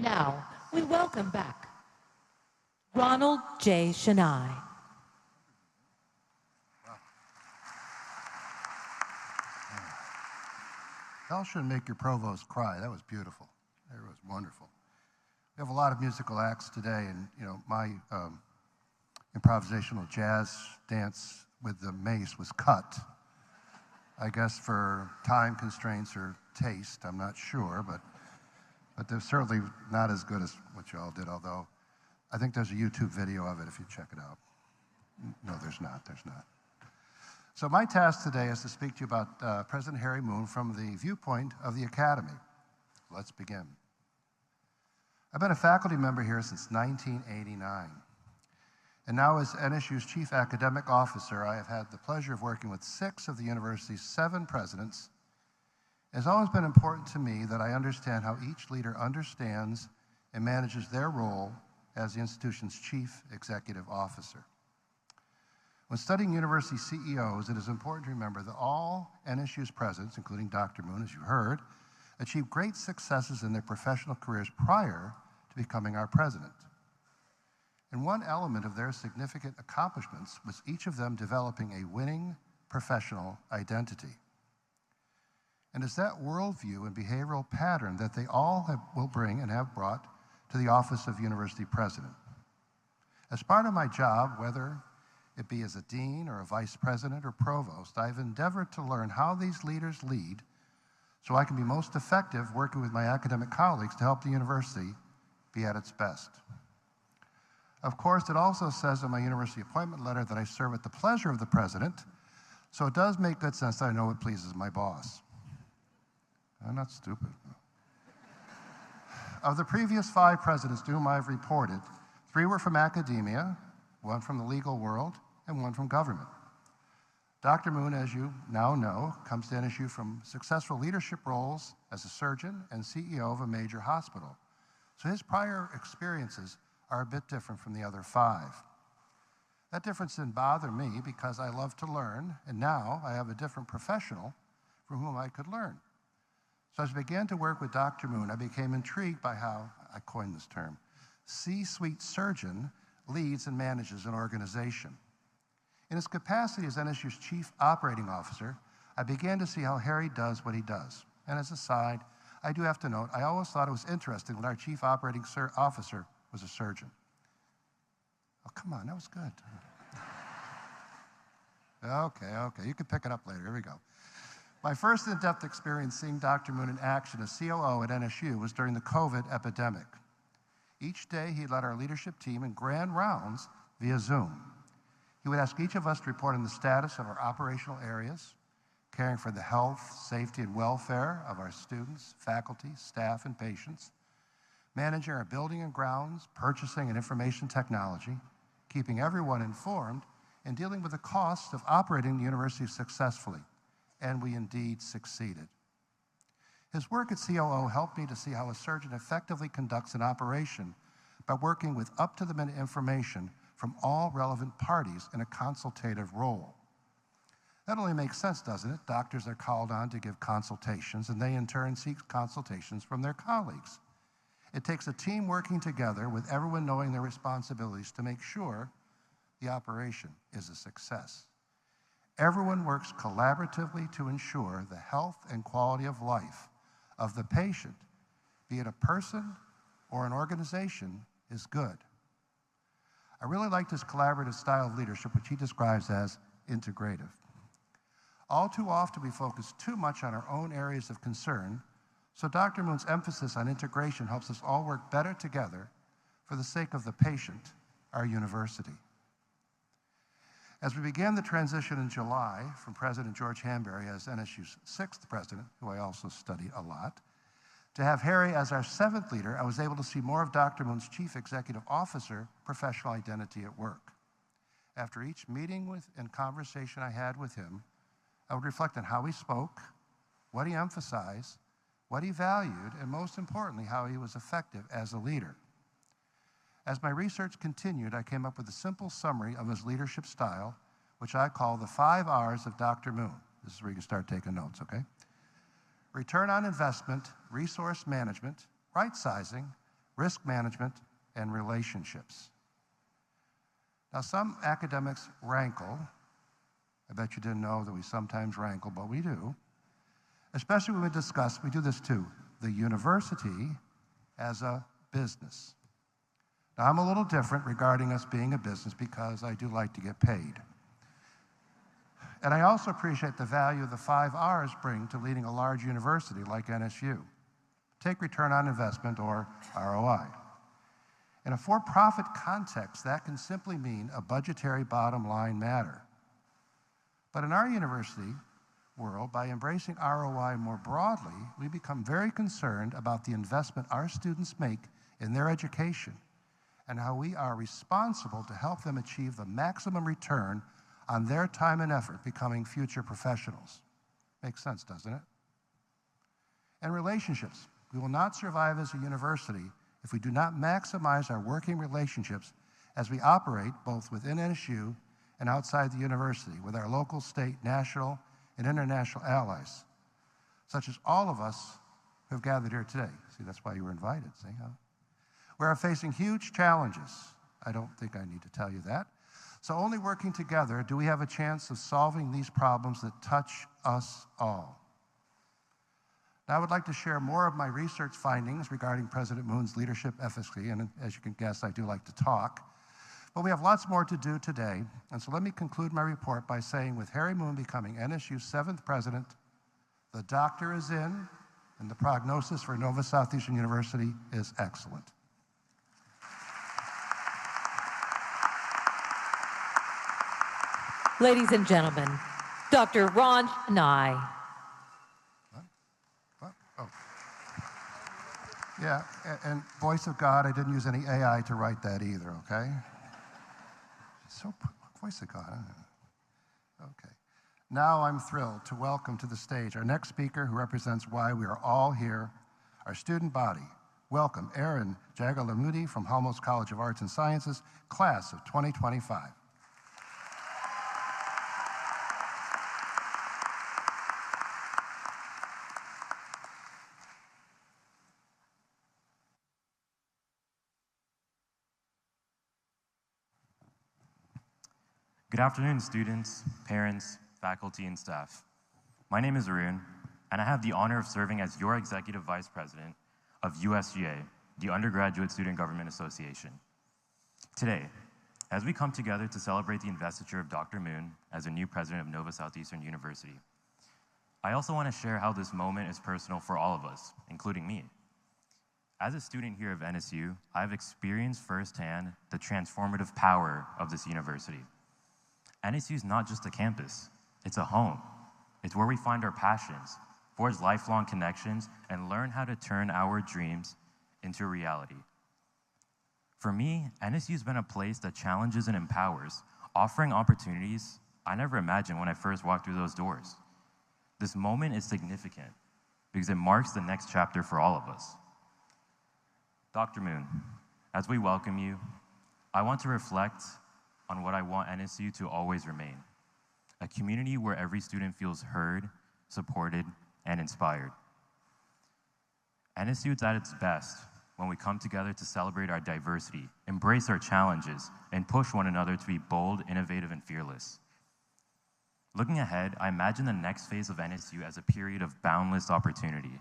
Now, we welcome back Ronald J. Shania.
Y'all shouldn't make your provost cry. That was beautiful. That was wonderful. We have a lot of musical acts today, and my improvisational jazz dance with the mace was cut. I guess for time constraints or taste, I'm not sure, but they're certainly not as good as what y'all did, although I think there's a YouTube video of it if you check it out. No, there's not. So my task today is to speak to you about President Harry Moon from the viewpoint of the Academy. Let's begin. I've been a faculty member here since 1989. And now as NSU's Chief Academic Officer, I have had the pleasure of working with 6 of the university's 7 presidents. It has always been important to me that I understand how each leader understands and manages their role as the institution's Chief Executive Officer. When studying university CEOs, it is important to remember that all NSU's presidents, including Dr. Moon, as you heard, achieved great successes in their professional careers prior to becoming our president. And one element of their significant accomplishments was each of them developing a winning professional identity. And it's that worldview and behavioral pattern that they all will bring and have brought to the office of university president. As part of my job, whether it be as a dean or a vice president or provost, I've endeavored to learn how these leaders lead so I can be most effective working with my academic colleagues to help the university be at its best. Of course, it also says in my university appointment letter that I serve at the pleasure of the president, so it does make good sense that I know what pleases my boss. I'm not stupid. Of the previous 5 presidents to whom I've reported, 3 were from academia, 1 from the legal world, and 1 from government. Dr. Moon, as you now know, comes to NSU from successful leadership roles as a surgeon and CEO of a major hospital. So his prior experiences are a bit different from the other 5. That difference didn't bother me because I love to learn, and now I have a different professional from whom I could learn. So as I began to work with Dr. Moon, I became intrigued by how, I coined this term, C-suite surgeon leads and manages an organization. In his capacity as NSU's Chief Operating Officer, I began to see how Harry does what he does. And as a side, I do have to note, I always thought it was interesting that our Chief Operating Officer was a surgeon. Oh, come on, that was good. Okay, you can pick it up later. Here we go. My first in-depth experience seeing Dr. Moon in action as COO at NSU was during the COVID epidemic. Each day, he led our leadership team in grand rounds via Zoom. He would ask each of us to report on the status of our operational areas, caring for the health, safety, and welfare of our students, faculty, staff, and patients, managing our building and grounds, purchasing and information technology, keeping everyone informed, and dealing with the costs of operating the university successfully. And we indeed succeeded. His work at COO helped me to see how a surgeon effectively conducts an operation by working with up-to-the-minute information from all relevant parties in a consultative role. That only makes sense, doesn't it? Doctors are called on to give consultations, and they in turn seek consultations from their colleagues. It takes a team working together with everyone knowing their responsibilities to make sure the operation is a success. Everyone works collaboratively to ensure the health and quality of life of the patient, be it a person or an organization, is good. I really liked his collaborative style of leadership, which he describes as integrative. All too often, we focus too much on our own areas of concern, so Dr. Moon's emphasis on integration helps us all work better together for the sake of the patient, our university. As we began the transition in July from President George Hanbury as NSU's 6th president, who I also studied a lot, to have Harry as our 7th leader, I was able to see more of Dr. Moon's Chief Executive Officer professional identity at work. After each meeting and conversation I had with him, I would reflect on how he spoke, what he emphasized, what he valued, and most importantly, how he was effective as a leader. As my research continued, I came up with a simple summary of his leadership style, which I call the 5 R's of Dr. Moon. This is where you can start taking notes, okay? Return on investment, resource management, right sizing, risk management, and relationships. Now, some academics rankle. I bet you didn't know that we sometimes rankle, but we do. Especially when we do this too, the university as a business. Now, I'm a little different regarding us being a business because I do like to get paid. And I also appreciate the value the 5 R's bring to leading a large university like NSU. Take return on investment, or ROI. In a for-profit context, that can simply mean a budgetary bottom line matter. But in our university world, by embracing ROI more broadly, we become very concerned about the investment our students make in their education and how we are responsible to help them achieve the maximum return on their time and effort becoming future professionals. Makes sense, doesn't it? And relationships. We will not survive as a university if we do not maximize our working relationships as we operate both within NSU and outside the university with our local, state, national, and international allies, such as all of us who have gathered here today. See, that's why you were invited, see? Huh? We are facing huge challenges. I don't think I need to tell you that. So only working together do we have a chance of solving these problems that touch us all. Now, I would like to share more of my research findings regarding President Moon's leadership efficacy, and as you can guess, I do like to talk. But we have lots more to do today, and so let me conclude my report by saying with Harry Moon becoming NSU's 7th president, the doctor is in, and the prognosis for Nova Southeastern University is excellent.
Ladies and gentlemen, Dr. Ron Nye.
What? Oh. Yeah, and voice of God, I didn't use any AI to write that either, okay? So, voice of God, okay. Now I'm thrilled to welcome to the stage our next speaker who represents why we are all here, our student body. Welcome, Aaron Jagalamudi from Halmos College of Arts and Sciences, class of 2025.
Good afternoon, students, parents, faculty, and staff. My name is Arun, and I have the honor of serving as your Executive Vice President of USGA, the Undergraduate Student Government Association. Today, as we come together to celebrate the investiture of Dr. Moon as a new president of Nova Southeastern University, I also want to share how this moment is personal for all of us, including me. As a student here of NSU, I've experienced firsthand the transformative power of this university. NSU is not just a campus, it's a home. It's where we find our passions, forge lifelong connections, and learn how to turn our dreams into reality. For me, NSU has been a place that challenges and empowers, offering opportunities I never imagined when I first walked through those doors. This moment is significant because it marks the next chapter for all of us. Dr. Moon, as we welcome you, I want to reflect on what I want NSU to always remain, a community where every student feels heard, supported, and inspired. NSU is at its best when we come together to celebrate our diversity, embrace our challenges, and push one another to be bold, innovative, and fearless. Looking ahead, I imagine the next phase of NSU as a period of boundless opportunity.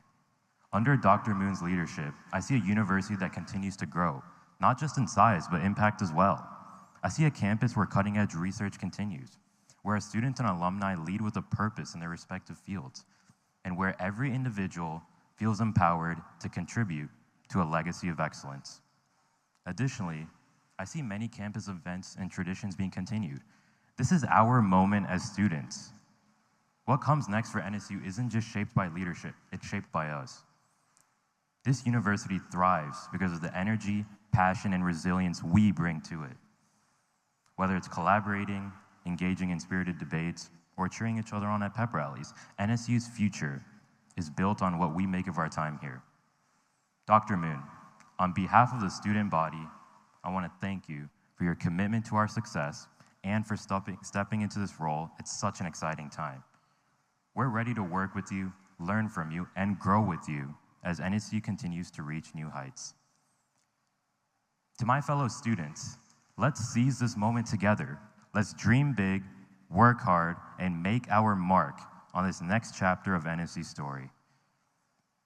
Under Dr. Moon's leadership, I see a university that continues to grow, not just in size, but impact as well. I see a campus where cutting-edge research continues, where our students and alumni lead with a purpose in their respective fields, and where every individual feels empowered to contribute to a legacy of excellence. Additionally, I see many campus events and traditions being continued. This is our moment as students. What comes next for NSU isn't just shaped by leadership, it's shaped by us. This university thrives because of the energy, passion, and resilience we bring to it. Whether it's collaborating, engaging in spirited debates, or cheering each other on at pep rallies, NSU's future is built on what we make of our time here. Dr. Moon, on behalf of the student body, I want to thank you for your commitment to our success and for stepping into this role at such an exciting time. We're ready to work with you, learn from you, and grow with you as NSU continues to reach new heights. To my fellow students, let's seize this moment together. Let's dream big, work hard, and make our mark on this next chapter of NSU story.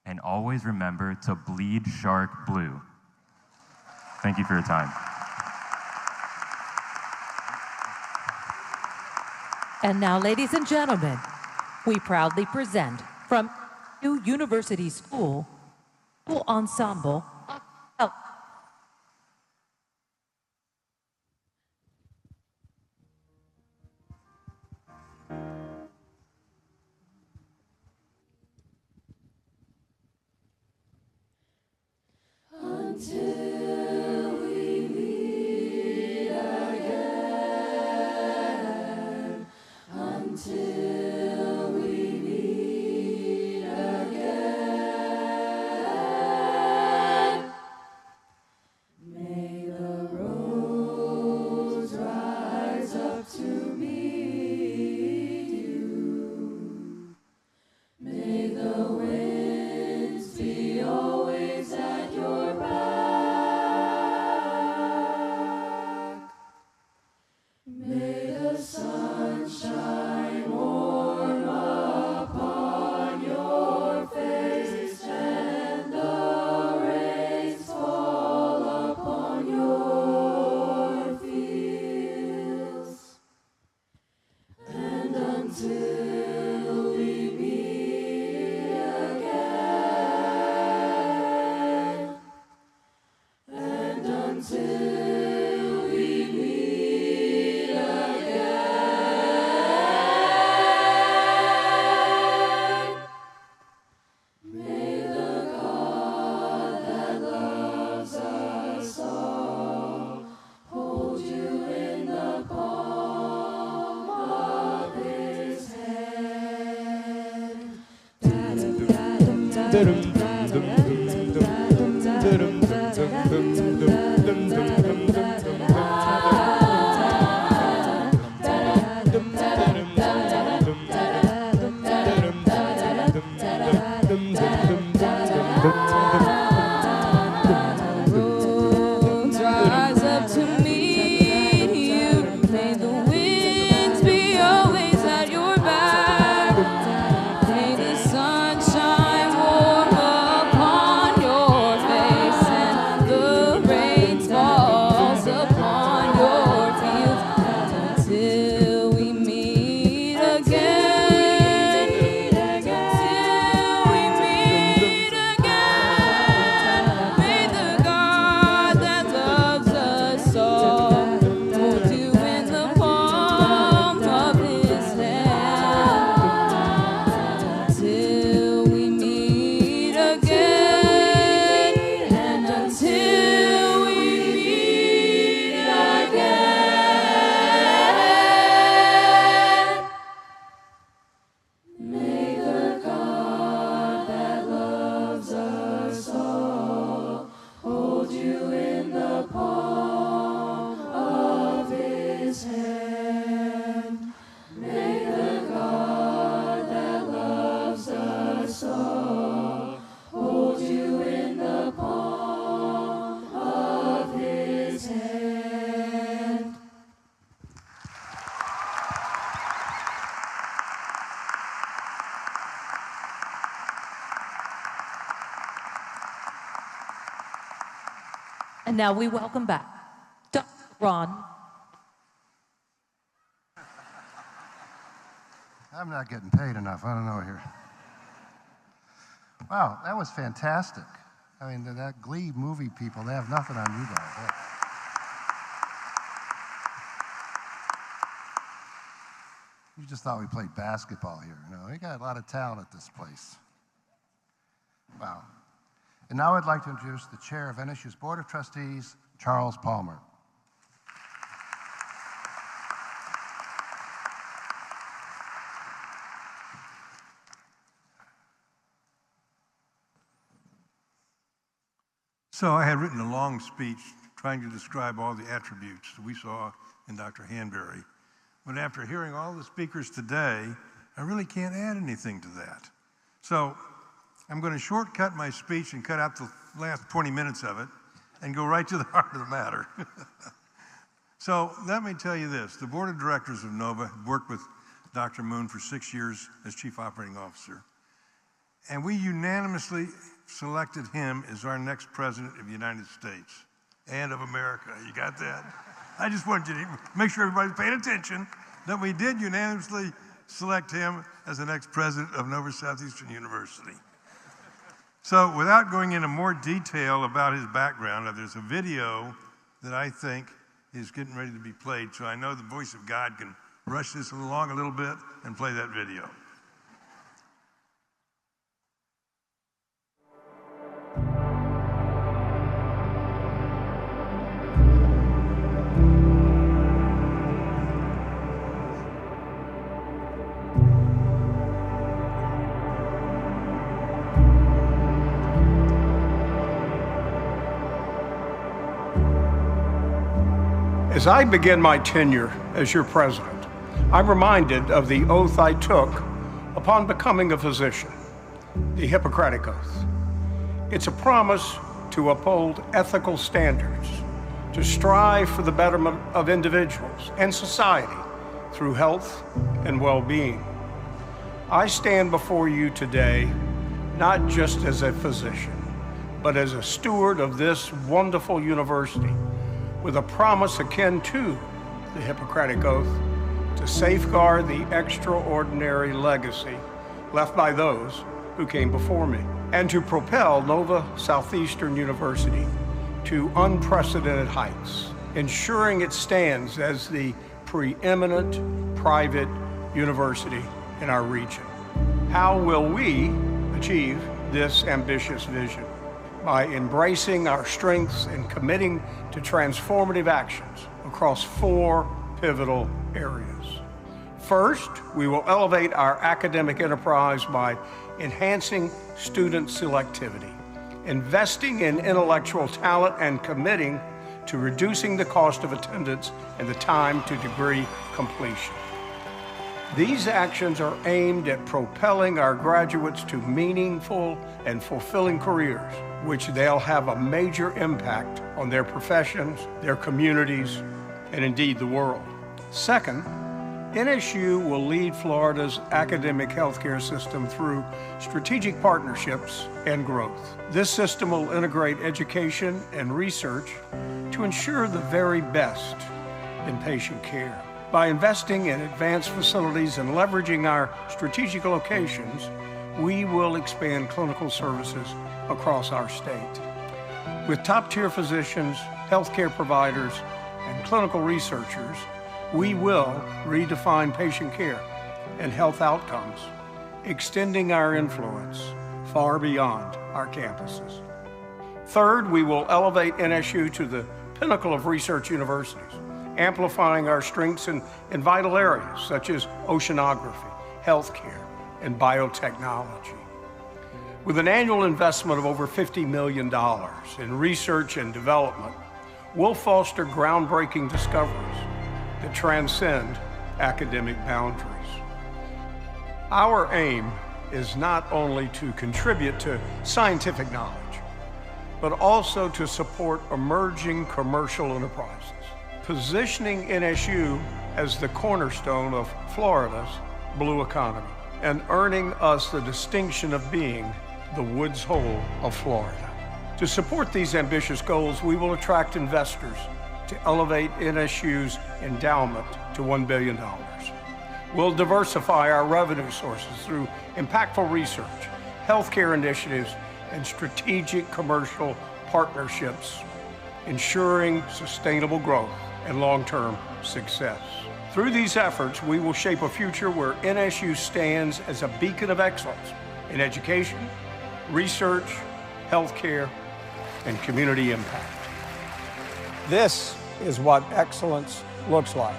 And always remember to bleed shark blue. Thank you for your time.
And now, ladies and gentlemen, we proudly present from NSU University School Ensemble.
Until we meet again, until we meet again, may the rose rise up to meet you, may the winds be always at your back. May the sunshine warm upon your face and the rains fall upon your fields. And until we meet again, and until we meet again, may the God that loves us all hold you in the palm of his hand. Rise up to meet you. May the winds be always at your back. May the sunshine warm upon your face and the rain falls upon your fields. Until we meet again, until we meet again, may the God that loves us all hold you in the palm of his hand. Until we meet again, and until we meet again, may the God that loves us all hold you in the palm of his hand. May the God that loves us all hold you in the palm of his hand.
And now we welcome back Dr. Ron.
I'm not getting paid enough. I don't know here. Wow, that was fantastic. I mean, that Glee movie people, they have nothing on you guys. Yeah. You just thought we played basketball here. You know, we got a lot of talent at this place. Wow. And now I'd like to introduce the chair of NSU's Board of Trustees, Charles Palmer.
So I had written a long speech trying to describe all the attributes that we saw in Dr. Hanbury. But after hearing all the speakers today, I really can't add anything to that. So I'm going to shortcut my speech and cut out the last 20 minutes of it and go right to the heart of the matter. So let me tell you this. The board of directors of NOVA worked with Dr. Moon for 6 years as chief operating officer. And we unanimously selected him as our next president of the United States and of America. You got that? I just wanted you to make sure everybody's paying attention that we did unanimously select him as the next president of Nova Southeastern University. So without going into more detail about his background, there's a video that I think is getting ready to be played, so I know the voice of God can rush this along a little bit and play that video.
As I begin my tenure as your president, I'm reminded of the oath I took upon becoming a physician, the Hippocratic Oath. It's a promise to uphold ethical standards, to strive for the betterment of individuals and society through health and well-being. I stand before you today not just as a physician, but as a steward of this wonderful university, with a promise akin to the Hippocratic Oath to safeguard the extraordinary legacy left by those who came before me, and to propel Nova Southeastern University to unprecedented heights, ensuring it stands as the preeminent private university in our region. How will we achieve this ambitious vision? By embracing our strengths and committing to transformative actions across 4 pivotal areas. First, we will elevate our academic enterprise by enhancing student selectivity, investing in intellectual talent, and committing to reducing the cost of attendance and the time to degree completion. These actions are aimed at propelling our graduates to meaningful and fulfilling careers, which they'll have a major impact on their professions, their communities, and indeed the world. Second, NSU will lead Florida's academic healthcare system through strategic partnerships and growth. This system will integrate education and research to ensure the very best in patient care. By investing in advanced facilities and leveraging our strategic locations, we will expand clinical services across our state. With top-tier physicians, healthcare providers, and clinical researchers, we will redefine patient care and health outcomes, extending our influence far beyond our campuses. Third, we will elevate NSU to the pinnacle of research universities, amplifying our strengths in vital areas such as oceanography, healthcare, and biotechnology. With an annual investment of over $50 million in research and development, we'll foster groundbreaking discoveries that transcend academic boundaries. Our aim is not only to contribute to scientific knowledge, but also to support emerging commercial enterprises, positioning NSU as the cornerstone of Florida's blue economy and earning us the distinction of being the Woods Hole of Florida. To support these ambitious goals, we will attract investors to elevate NSU's endowment to $1 billion. We'll diversify our revenue sources through impactful research, healthcare initiatives, and strategic commercial partnerships, ensuring sustainable growth and long-term success. Through these efforts, we will shape a future where NSU stands as a beacon of excellence in education, research, healthcare, and community impact.
This is what excellence looks like.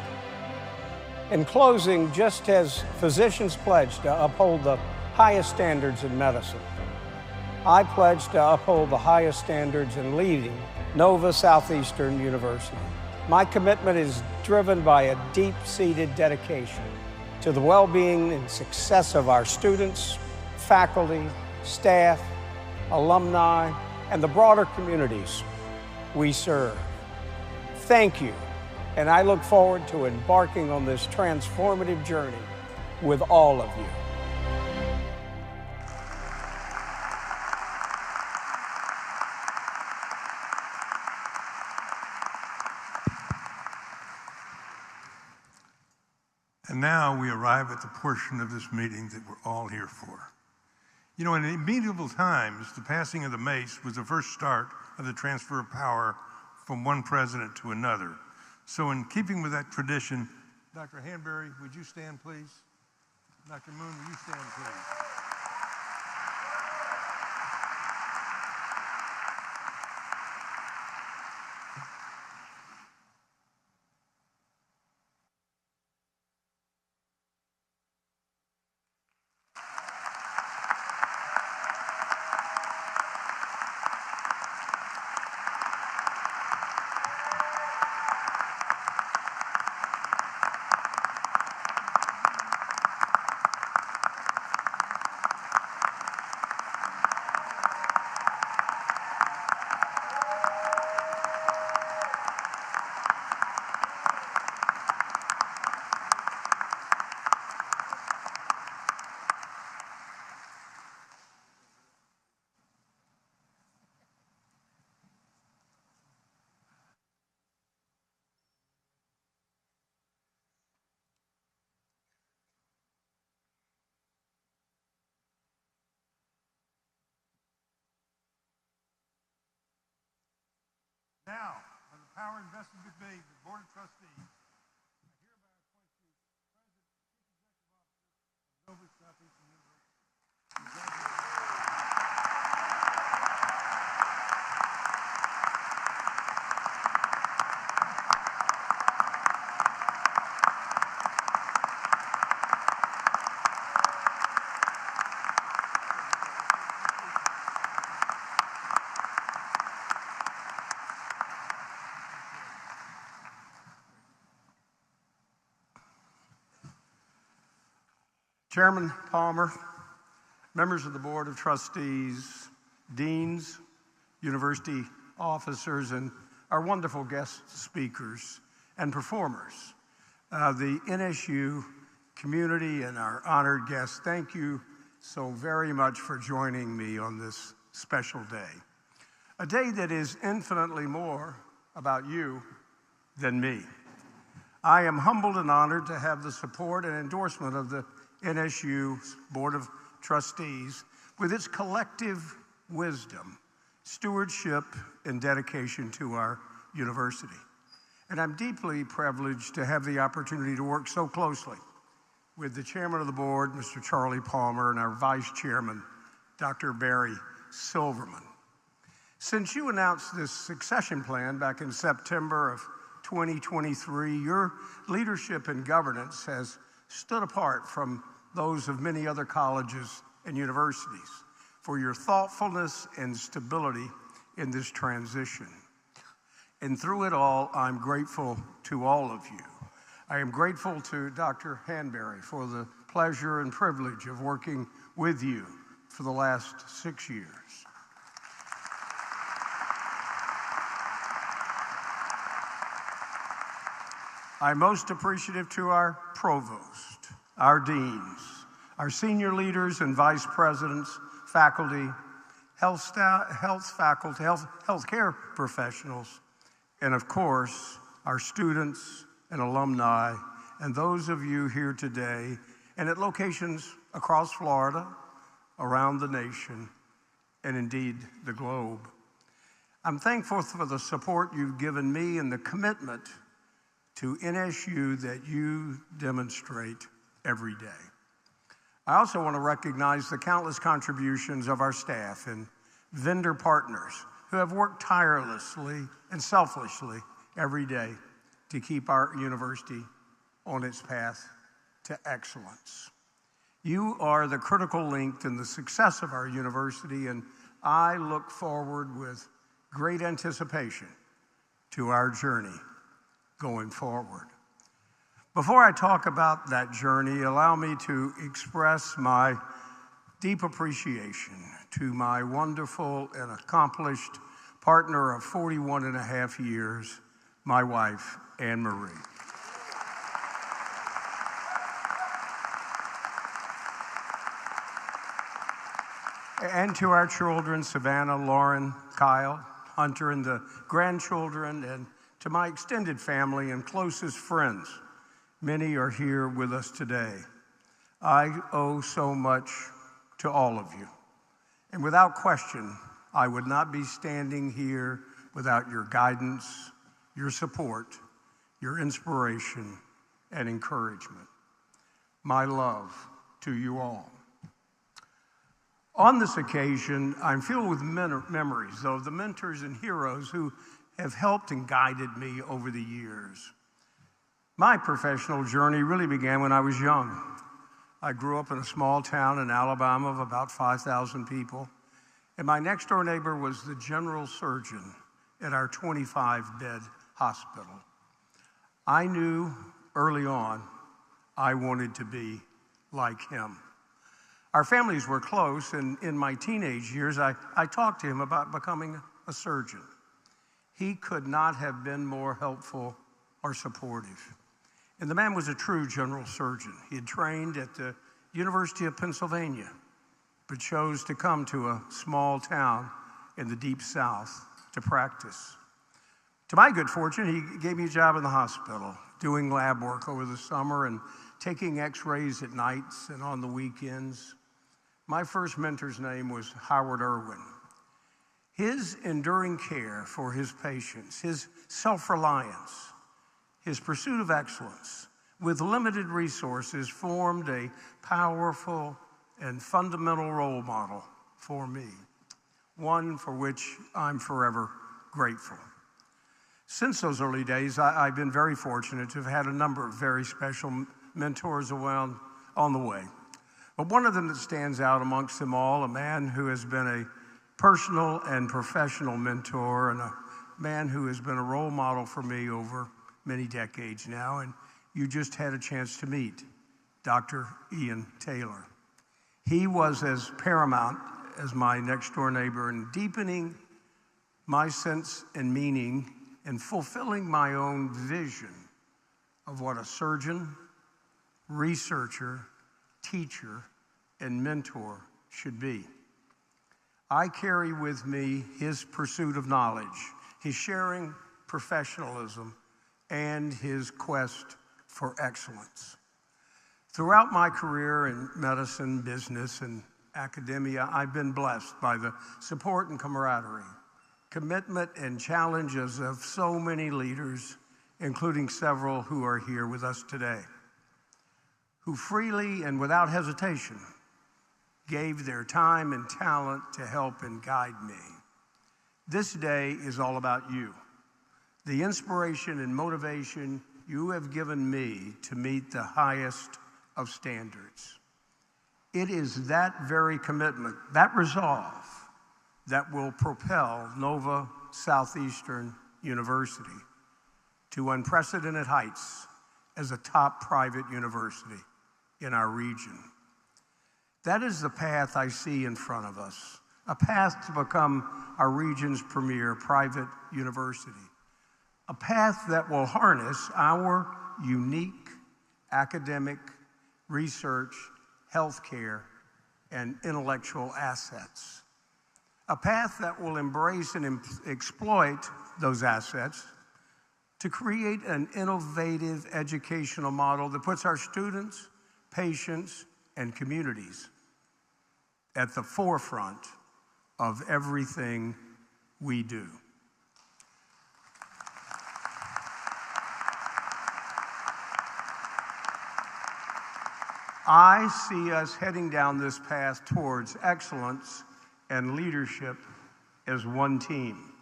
In closing, just as physicians pledge to uphold the highest standards in medicine, I pledge to uphold the highest standards in leading Nova Southeastern University. My commitment is driven by a deep-seated dedication to the well-being and success of our students, faculty, staff, alumni, and the broader communities we serve. Thank you, and I look forward to embarking on this transformative journey with all of you.
And now we arrive at the portion of this meeting that we're all here for. You know, in medieval times, the passing of the mace was the first start of the transfer of power from one president to another. So in keeping with that tradition, Dr. Hanbury, would you stand, please? Dr. Moon, would you stand, please? Now, by the power invested with me, the Board of Trustees, I hereby appoint you President and Chief Executive Officer of Nova Southeastern University.
Chairman Palmer, members of the Board of Trustees, deans, university officers, and our wonderful guest speakers and performers, the NSU community and our honored guests, thank you so very much for joining me on this special day. A day that is infinitely more about you than me. I am humbled and honored to have the support and endorsement of the NSU's Board of Trustees with its collective wisdom, stewardship, and dedication to our university. And I'm deeply privileged to have the opportunity to work so closely with the chairman of the board, Mr. Charlie Palmer, and our vice chairman, Dr. Barry Silverman. Since you announced this succession plan back in September of 2023, your leadership and governance has stood apart from those of many other colleges and universities for your thoughtfulness and stability in this transition. And through it all, I'm grateful to all of you. I am grateful to Dr. Hanbury for the pleasure and privilege of working with you for the last 6 years. I'm most appreciative to our provost, our deans, our senior leaders and vice presidents, faculty, healthcare professionals, and of course, our students and alumni, and those of you here today and at locations across Florida, around the nation, and indeed the globe. I'm thankful for the support you've given me and the commitment to NSU that you demonstrate every day. I also want to recognize the countless contributions of our staff and vendor partners who have worked tirelessly and selflessly every day to keep our university on its path to excellence. You are the critical link in the success of our university, and I look forward with great anticipation to our journey going forward. Before I talk about that journey, allow me to express my deep appreciation to my wonderful and accomplished partner of 41 and a half years, my wife, Anne Marie. And to our children, Savannah, Lauren, Kyle, Hunter, and the grandchildren, and to my extended family and closest friends. Many are here with us today. I owe so much to all of you. And without question, I would not be standing here without your guidance, your support, your inspiration, and encouragement. My love to you all. On this occasion, I'm filled with memories of the mentors and heroes who have helped and guided me over the years. My professional journey really began when I was young. I grew up in a small town in Alabama of about 5,000 people, and my next-door neighbor was the general surgeon at our 25-bed hospital. I knew early on I wanted to be like him. Our families were close, and in my teenage years, I talked to him about becoming a surgeon. He could not have been more helpful or supportive. And the man was a true general surgeon. He had trained at the University of Pennsylvania, but chose to come to a small town in the Deep South to practice. To my good fortune, he gave me a job in the hospital, doing lab work over the summer and taking x-rays at nights and on the weekends. My first mentor's name was Howard Irwin. His enduring care for his patients, his self-reliance, his pursuit of excellence with limited resources formed a powerful and fundamental role model for me, one for which I'm forever grateful. Since those early days, I've been very fortunate to have had a number of very special mentors around on the way. But one of them that stands out amongst them all, a man who has been a personal and professional mentor and a man who has been a role model for me over many decades now, and you just had a chance to meet Dr. Ian Taylor. He was as paramount as my next-door neighbor in deepening my sense and meaning and fulfilling my own vision of what a surgeon, researcher, teacher, and mentor should be. I carry with me his pursuit of knowledge, his sharing professionalism, and his quest for excellence. Throughout my career in medicine, business, and academia, I've been blessed by the support and camaraderie, commitment, and challenges of so many leaders, including several who are here with us today, who freely and without hesitation gave their time and talent to help and guide me. This day is all about you, the inspiration and motivation you have given me to meet the highest of standards. It is that very commitment, that resolve, that will propel Nova Southeastern University to unprecedented heights as a top private university in our region. That is the path I see in front of us, a path to become our region's premier private university, a path that will harness our unique academic, research, healthcare, and intellectual assets. A path that will embrace and exploit those assets to create an innovative educational model that puts our students, patients, and communities at the forefront of everything we do. I see us heading down this path towards excellence and leadership as one team.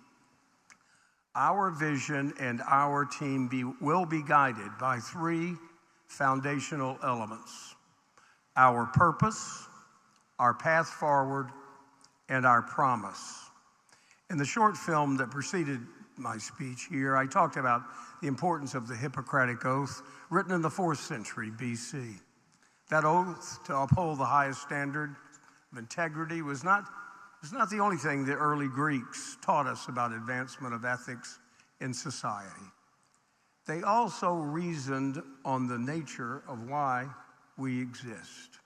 Our vision and our team will be guided by three foundational elements: our purpose, our path forward, and our promise. In the short film that preceded my speech here, I talked about the importance of the Hippocratic Oath, written in the 4th century BC. That oath to uphold the highest standard of integrity was not It's not the only thing the early Greeks taught us about advancement of ethics in society. They also reasoned on the nature of why we exist.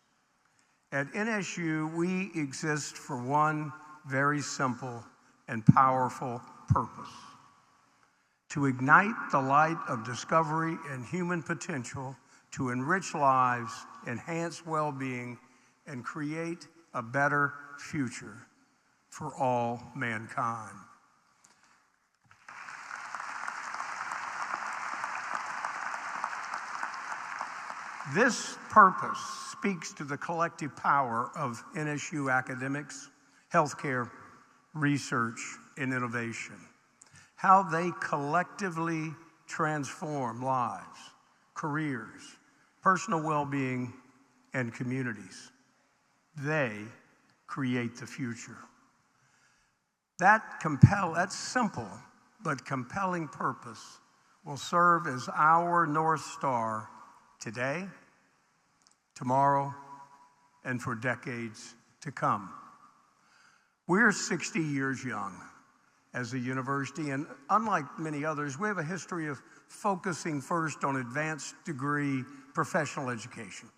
At NSU, we exist for one very simple and powerful purpose: to ignite the light of discovery and human potential to enrich lives, enhance well-being, and create a better future for all mankind. This purpose speaks to the collective power of NSU academics, healthcare, research, and innovation. How they collectively transform lives, careers, personal well-being, and communities. They create the future. That simple but compelling purpose will serve as our North Star today, tomorrow, and for decades to come. We're 60 years young as a university, and unlike many others, we have a history of focusing first on advanced degree professional education.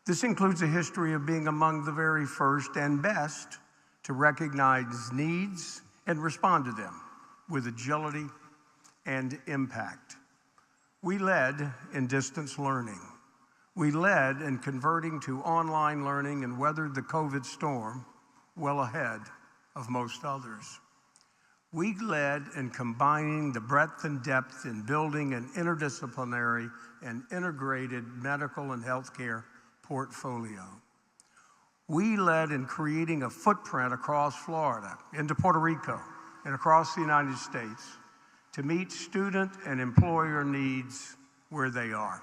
This includes a history of being among the very first and best to recognize needs and respond to them with agility and impact. We led in distance learning. We led in converting to online learning and weathered the COVID storm well ahead of most others. We led in combining the breadth and depth in building an interdisciplinary and integrated medical and healthcare portfolio. We led in creating a footprint across Florida, into Puerto Rico, and across the United States to meet student and employer needs where they are.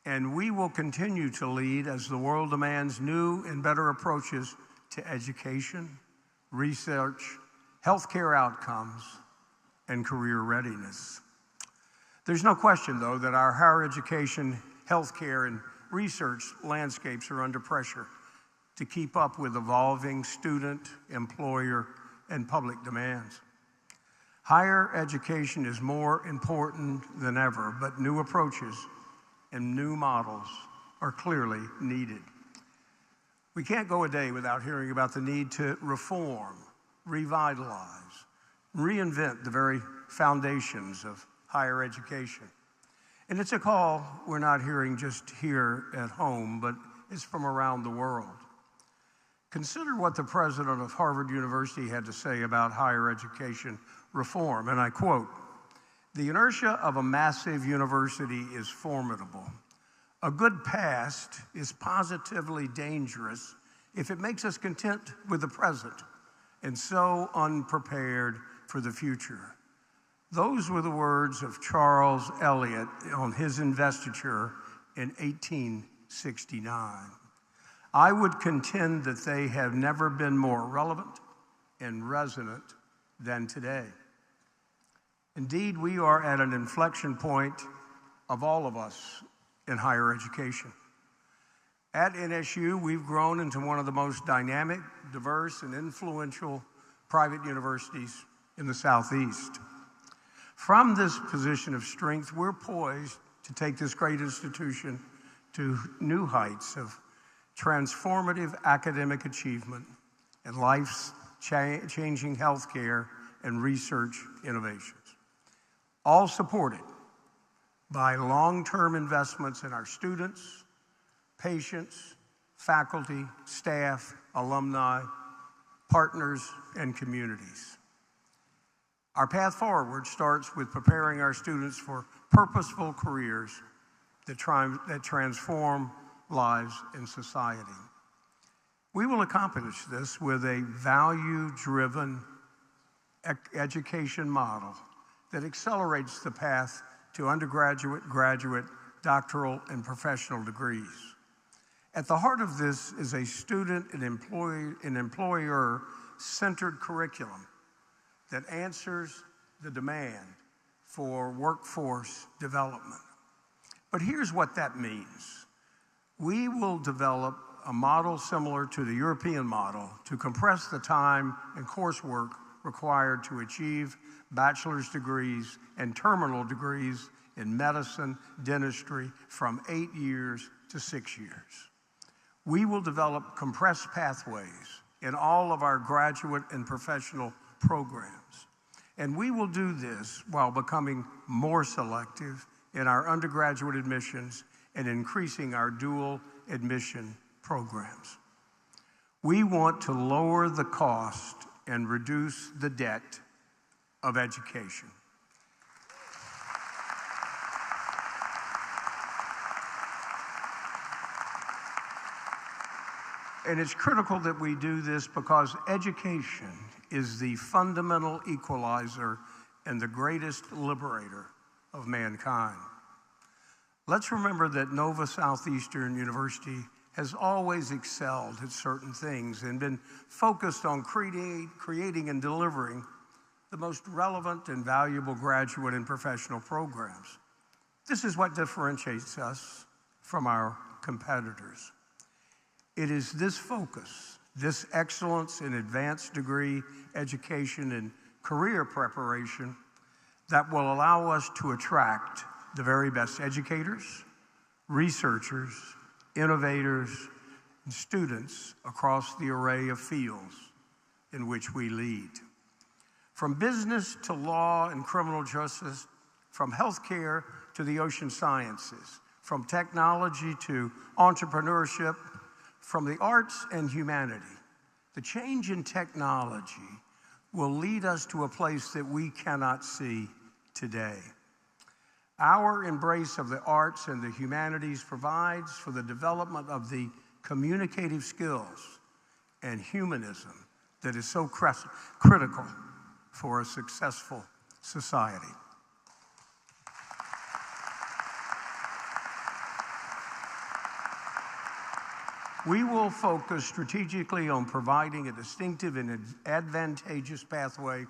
And we will continue to lead as the world demands new and better approaches to education, research, healthcare outcomes, and career readiness. There's no question, though, that our higher education, healthcare, and research landscapes are under pressure to keep up with evolving student, employer, and public demands. Higher education is more important than ever, but new approaches and new models are clearly needed. We can't go a day without hearing about the need to reform, revitalize, reinvent the very foundations of higher education. And it's a call we're not hearing just here at home, but it's from around the world. Consider what the president of Harvard University had to say about higher education reform, and I quote, "The inertia of a massive university is formidable. A good past is positively dangerous if it makes us content with the present and so unprepared for the future." Those were the words of Charles Eliot on his investiture in 1869. I would contend that they have never been more relevant and resonant than today. Indeed, we are at an inflection point of all of us in higher education. At NSU, we've grown into one of the most dynamic, diverse, and influential private universities in the Southeast. From this position of strength, we're poised to take this great institution to new heights of transformative academic achievement and life-changing healthcare and research innovations, all supported by long-term investments in our students, patients, faculty, staff, alumni, partners, and communities. Our path forward starts with preparing our students for purposeful careers that transform lives in society. We will accomplish this with a value-driven education model that accelerates the path to undergraduate, graduate, doctoral, and professional degrees. At the heart of this is a student and employer-centered curriculum that answers the demand for workforce development. But here's what that means. We will develop a model similar to the European model to compress the time and coursework required to achieve bachelor's degrees and terminal degrees in medicine, dentistry from 8 years to 6 years. We will develop compressed pathways in all of our graduate and professional programs. And we will do this while becoming more selective in our undergraduate admissions and increasing our dual admission programs. We want to lower the cost and reduce the debt of education. And it's critical that we do this because education is the fundamental equalizer and the greatest liberator of mankind. Let's remember that Nova Southeastern University has always excelled at certain things and been focused on creating and delivering the most relevant and valuable graduate and professional programs. This is what differentiates us from our competitors. It is this focus, this excellence in advanced degree education and career preparation that will allow us to attract the very best educators, researchers, innovators, and students across the array of fields in which we lead. From business to law and criminal justice, from healthcare to the ocean sciences, from technology to entrepreneurship, from the arts and humanity, the change in technology will lead us to a place that we cannot see today. Our embrace of the arts and the humanities provides for the development of the communicative skills and humanism that is so critical for a successful society. We will focus strategically on providing a distinctive and advantageous pathway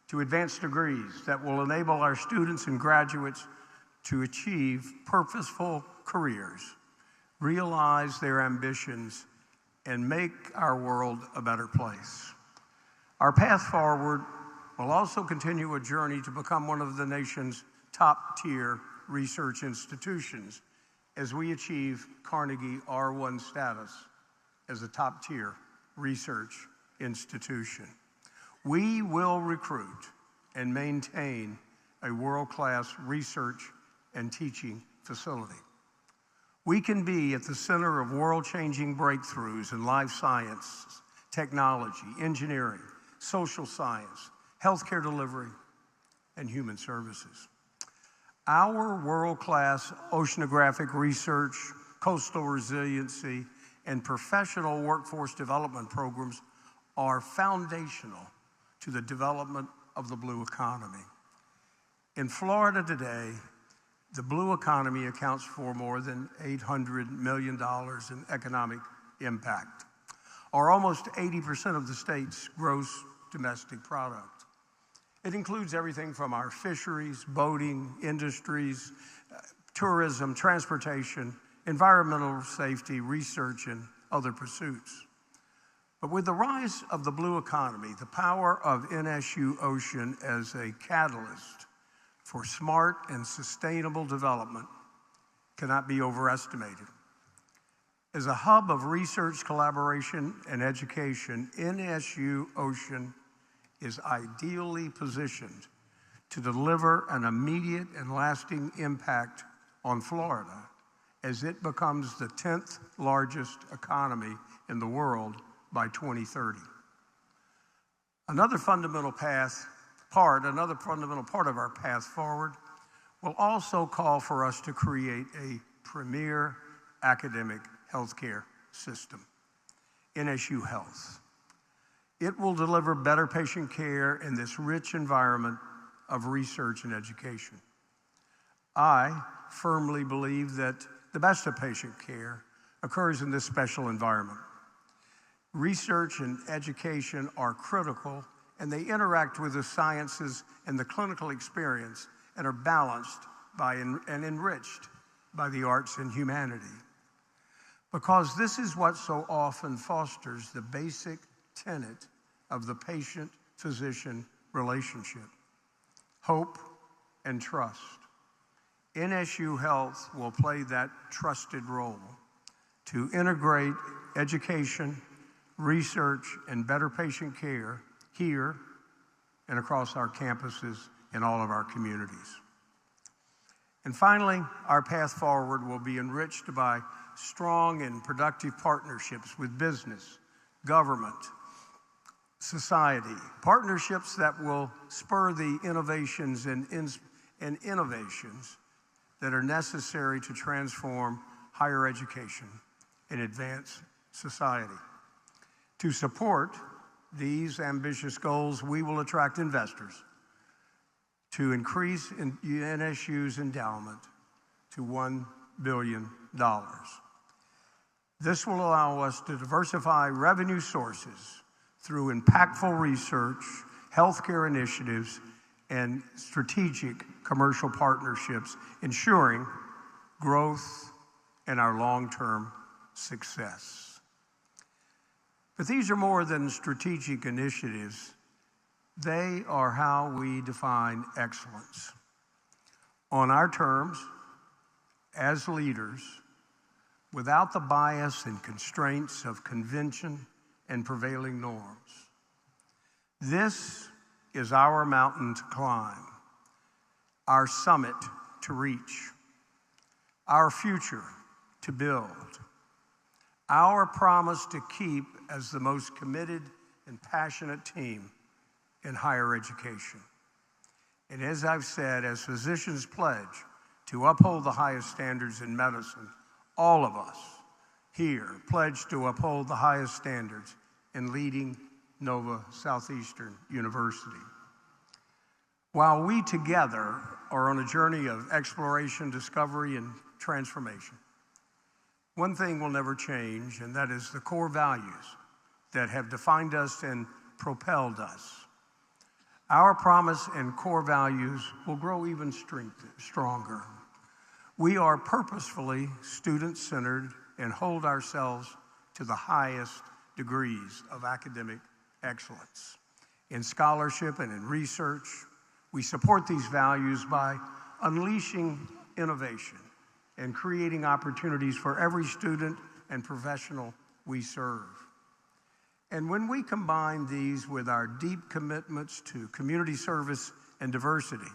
to advanced degrees that will enable our students and graduates to achieve purposeful careers, realize their ambitions, and make our world a better place. Our path forward will also continue a journey to become one of the nation's top-tier research institutions as we achieve Carnegie R1 status as a top-tier research institution. We will recruit and maintain a world-class research and teaching facility. We can be at the center of world-changing breakthroughs in life science, technology, engineering, social science, healthcare delivery, and human services. Our world-class oceanographic research, coastal resiliency, and professional workforce development programs are foundational to the development of the blue economy. In Florida today, the blue economy accounts for more than $800 million in economic impact, or almost 80% of the state's gross domestic product. It includes everything from our fisheries, boating, industries, tourism, transportation, environmental safety, research, and other pursuits. But with the rise of the blue economy, the power of NSU Ocean as a catalyst for smart and sustainable development cannot be overestimated. As a hub of research, collaboration, and education, NSU Ocean is ideally positioned to deliver an immediate and lasting impact on Florida as it becomes the 10th largest economy in the world by 2030. Another fundamental part of our path forward will also call for us to create a premier academic healthcare system, NSU Health. It will deliver better patient care in this rich environment of research and education. I firmly believe that the best of patient care occurs in this special environment. Research and education are critical, and they interact with the sciences and the clinical experience and are balanced by and enriched by the arts and humanity. because this is what so often fosters the basic tenet of the patient-physician relationship: hope and trust. NSU Health will play that trusted role to integrate education, research, and better patient care here and across our campuses in all of our communities. And finally, our path forward will be enriched by strong and productive partnerships with business, government, society, partnerships that will spur the innovations and innovations that are necessary to transform higher education and advance society. To support these ambitious goals, we will attract investors to increase NSU's endowment to $1 billion. This will allow us to diversify revenue sources through impactful research, healthcare initiatives, and strategic commercial partnerships, ensuring growth and our long-term success. But these are more than strategic initiatives. They are how we define excellence. On our terms, as leaders, without the bias and constraints of convention and prevailing norms. This is our mountain to climb, our summit to reach, our future to build, our promise to keep as the most committed and passionate team in higher education. And as I've said, as physicians pledge to uphold the highest standards in medicine, all of us here pledge to uphold the highest standards in leading Nova Southeastern University. While we together are on a journey of exploration, discovery, and transformation, one thing will never change, and that is the core values that have defined us and propelled us. Our promise and core values will grow even stronger. We are purposefully student-centered and hold ourselves to the highest degrees of academic excellence. In scholarship and in research, we support these values by unleashing innovation and creating opportunities for every student and professional we serve. And when we combine these with our deep commitments to community service and diversity,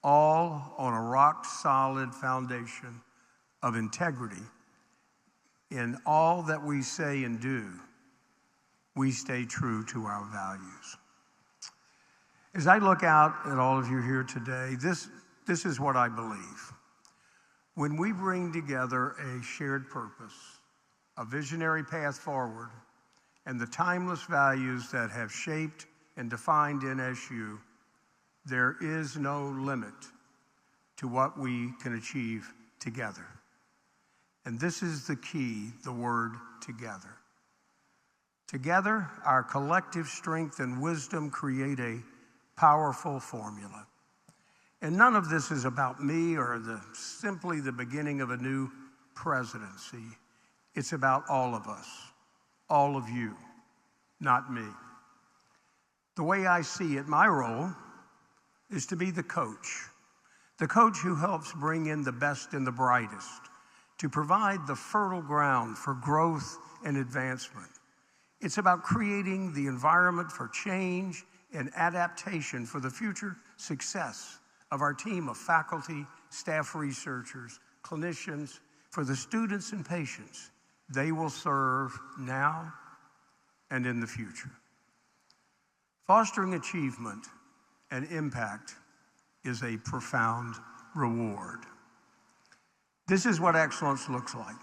all on a rock-solid foundation of integrity in all that we say and do, we stay true to our values. As I look out at all of you here today, this is what I believe. When we bring together a shared purpose, a visionary path forward, and the timeless values that have shaped and defined NSU, there is no limit to what we can achieve together. And this is the key, the word together. Together, our collective strength and wisdom create a powerful formula. And none of this is about me or simply the beginning of a new presidency. It's about all of us, all of you, not me. The way I see it, my role is to be the coach who helps bring in the best and the brightest, to provide the fertile ground for growth and advancement. It's about creating the environment for change and adaptation for the future success of our team of faculty, staff researchers, clinicians, for the students and patients they will serve now and in the future. Fostering achievement and impact is a profound reward. This is what excellence looks like: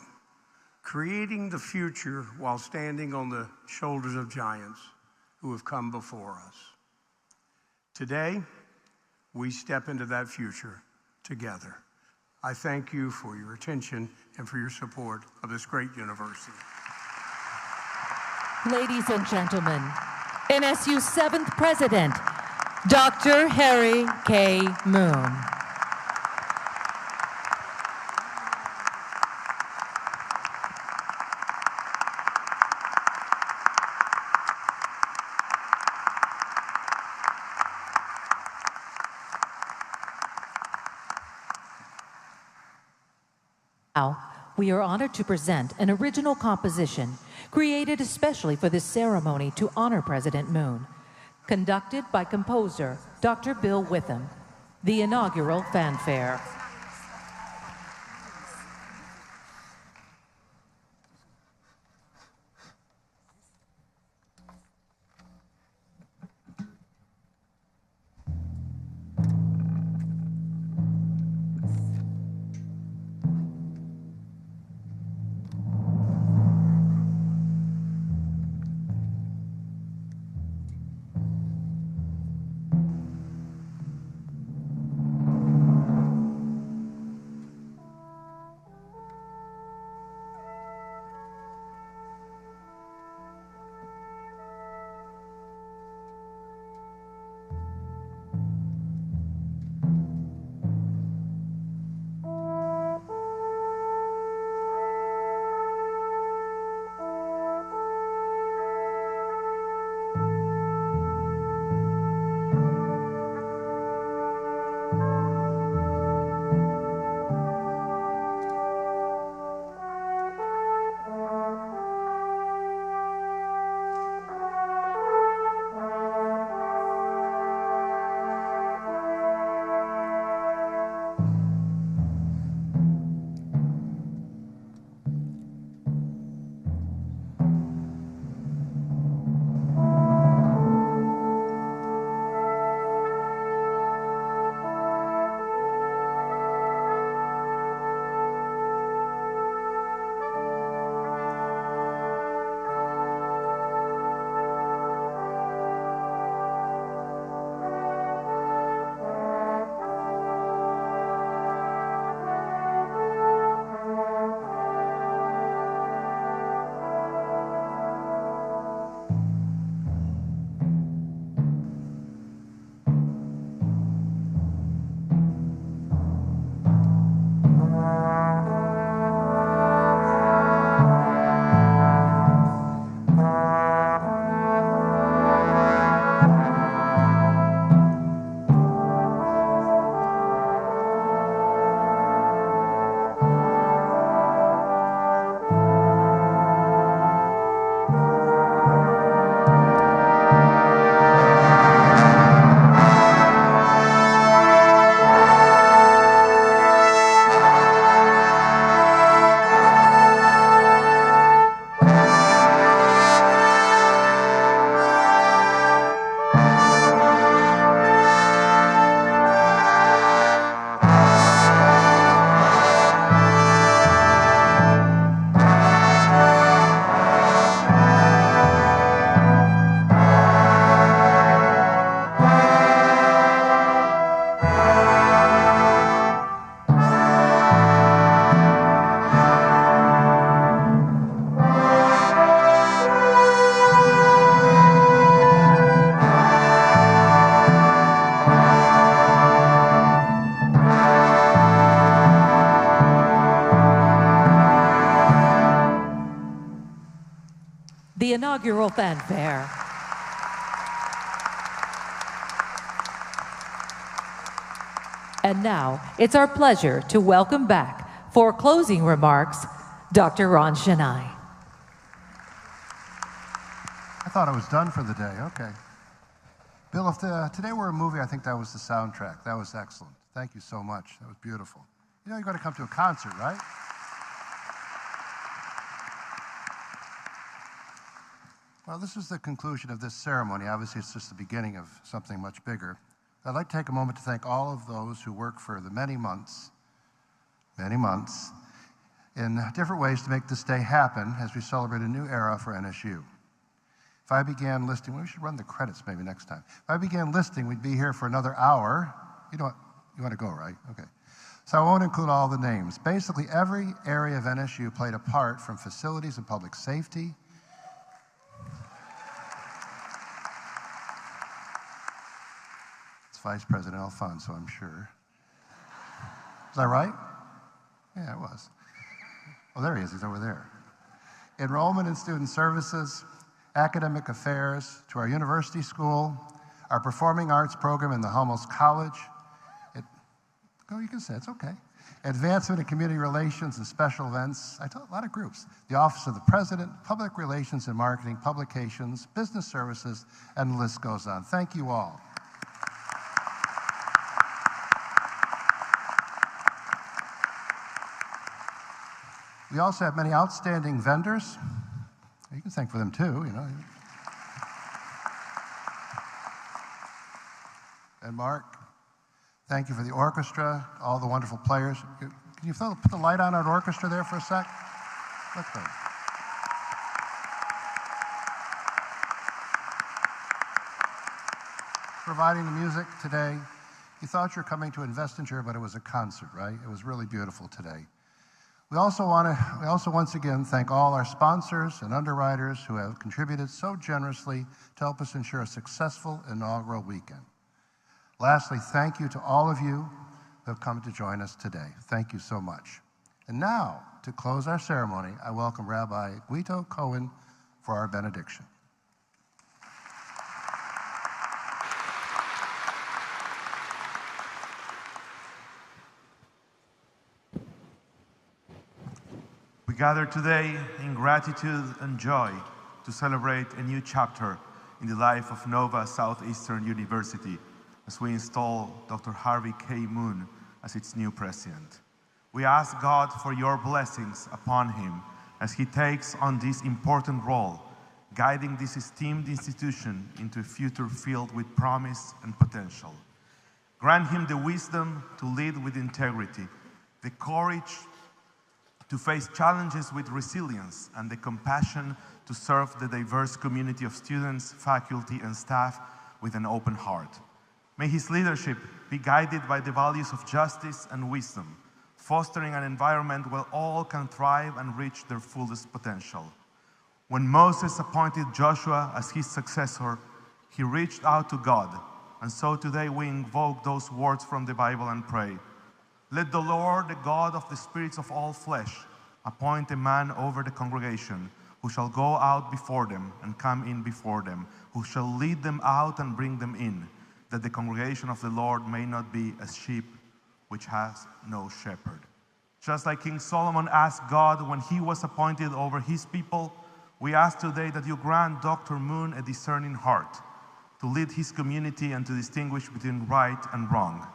creating the future while standing on the shoulders of giants who have come before us. Today, we step into that future together. I thank you for your attention and for your support of this great university.
Ladies and gentlemen, NSU's 7th President, Dr. Harry K. Moon. Now, we are honored to present an original composition created especially for this ceremony to honor President Moon, conducted by composer Dr. Bill Witham, the inaugural fanfare. The inaugural fanfare. And now, it's our pleasure to welcome back, for closing remarks, Dr. Ron Shania.
I thought I was done for the day. Okay. Bill, if today were a movie, I think that was the soundtrack. That was excellent. Thank you so much. That was beautiful. You know, you're going to come to a concert, right? Well, this is the conclusion of this ceremony. Obviously, it's just the beginning of something much bigger. I'd like to take a moment to thank all of those who worked for the many months, in different ways to make this day happen as we celebrate a new era for NSU. If I began listing, we should run the credits maybe next time. If I began listing, we'd be here for another hour. You know what? You want to go, right? Okay. So I won't include all the names. Basically, every area of NSU played a part, from facilities and public safety, Vice President Alfonso, I'm sure. Is that right? Yeah, it was. Oh, there he is. He's over there. Enrollment in student services, academic affairs, to our university school, our performing arts program in the Hummels College. You can say it's okay. Advancement in Community Relations and Special Events, I taught a lot of groups. The Office of the President, Public Relations and Marketing, Publications, Business Services, and the list goes on. Thank you all. We also have many outstanding vendors. You can thank for them too, you know. And Mark, thank you for the orchestra, all the wonderful players. Can you put the light on our orchestra there for a sec? Look at them. Providing the music today. You thought you were coming to Investiture, but it was a concert, right? It was really beautiful today. We also once again thank all our sponsors and underwriters who have contributed so generously to help us ensure a successful inaugural weekend. Lastly, thank you to all of you who have come to join us today. Thank you so much. And now, to close our ceremony, I welcome Rabbi Guido Cohen for our benediction.
We gather today in gratitude and joy to celebrate a new chapter in the life of Nova Southeastern University as we install Dr. Harvey K. Moon as its new president. We ask God for your blessings upon him as he takes on this important role, guiding this esteemed institution into a future filled with promise and potential. Grant him the wisdom to lead with integrity, the courage to face challenges with resilience, and the compassion to serve the diverse community of students, faculty, and staff with an open heart. May his leadership be guided by the values of justice and wisdom, fostering an environment where all can thrive and reach their fullest potential. When Moses appointed Joshua as his successor, he reached out to God, and so today we invoke those words from the Bible and pray. Let the Lord, the God of the spirits of all flesh, appoint a man over the congregation who shall go out before them and come in before them, who shall lead them out and bring them in, that the congregation of the Lord may not be as sheep which has no shepherd. Just like King Solomon asked God when he was appointed over his people, we ask today that you grant Dr. Moon a discerning heart to lead his community and to distinguish between right and wrong.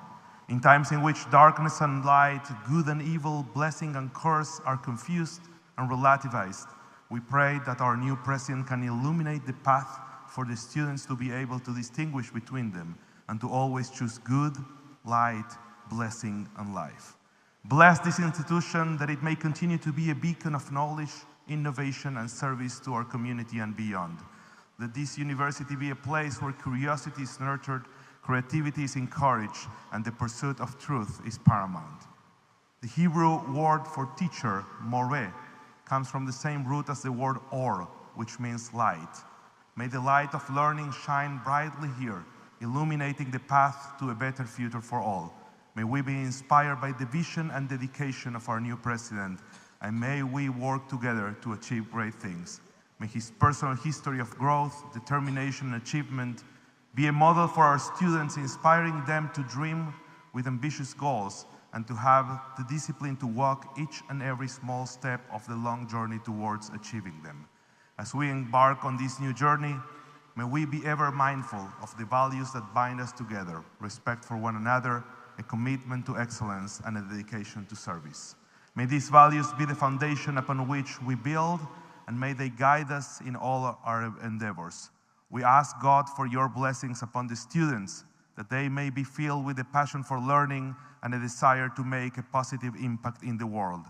In times in which darkness and light, good and evil, blessing and curse are confused and relativized, we pray that our new president can illuminate the path for the students to be able to distinguish between them and to always choose good, light, blessing, and life. Bless this institution that it may continue to be a beacon of knowledge, innovation, and service to our community and beyond. Let this university be a place where curiosity is nurtured, creativity is encouraged, and the pursuit of truth is paramount. The Hebrew word for teacher, moreh, comes from the same root as the word or, which means light. May the light of learning shine brightly here, illuminating the path to a better future for all. May we be inspired by the vision and dedication of our new president, and may we work together to achieve great things. May his personal history of growth, determination, and achievement be a model for our students, inspiring them to dream with ambitious goals and to have the discipline to walk each and every small step of the long journey towards achieving them. As we embark on this new journey, may we be ever mindful of the values that bind us together: respect for one another, a commitment to excellence, and a dedication to service. May these values be the foundation upon which we build, and may they guide us in all our endeavors. We ask God for your blessings upon the students, that they may be filled with a passion for learning and a desire to make a positive impact in the world.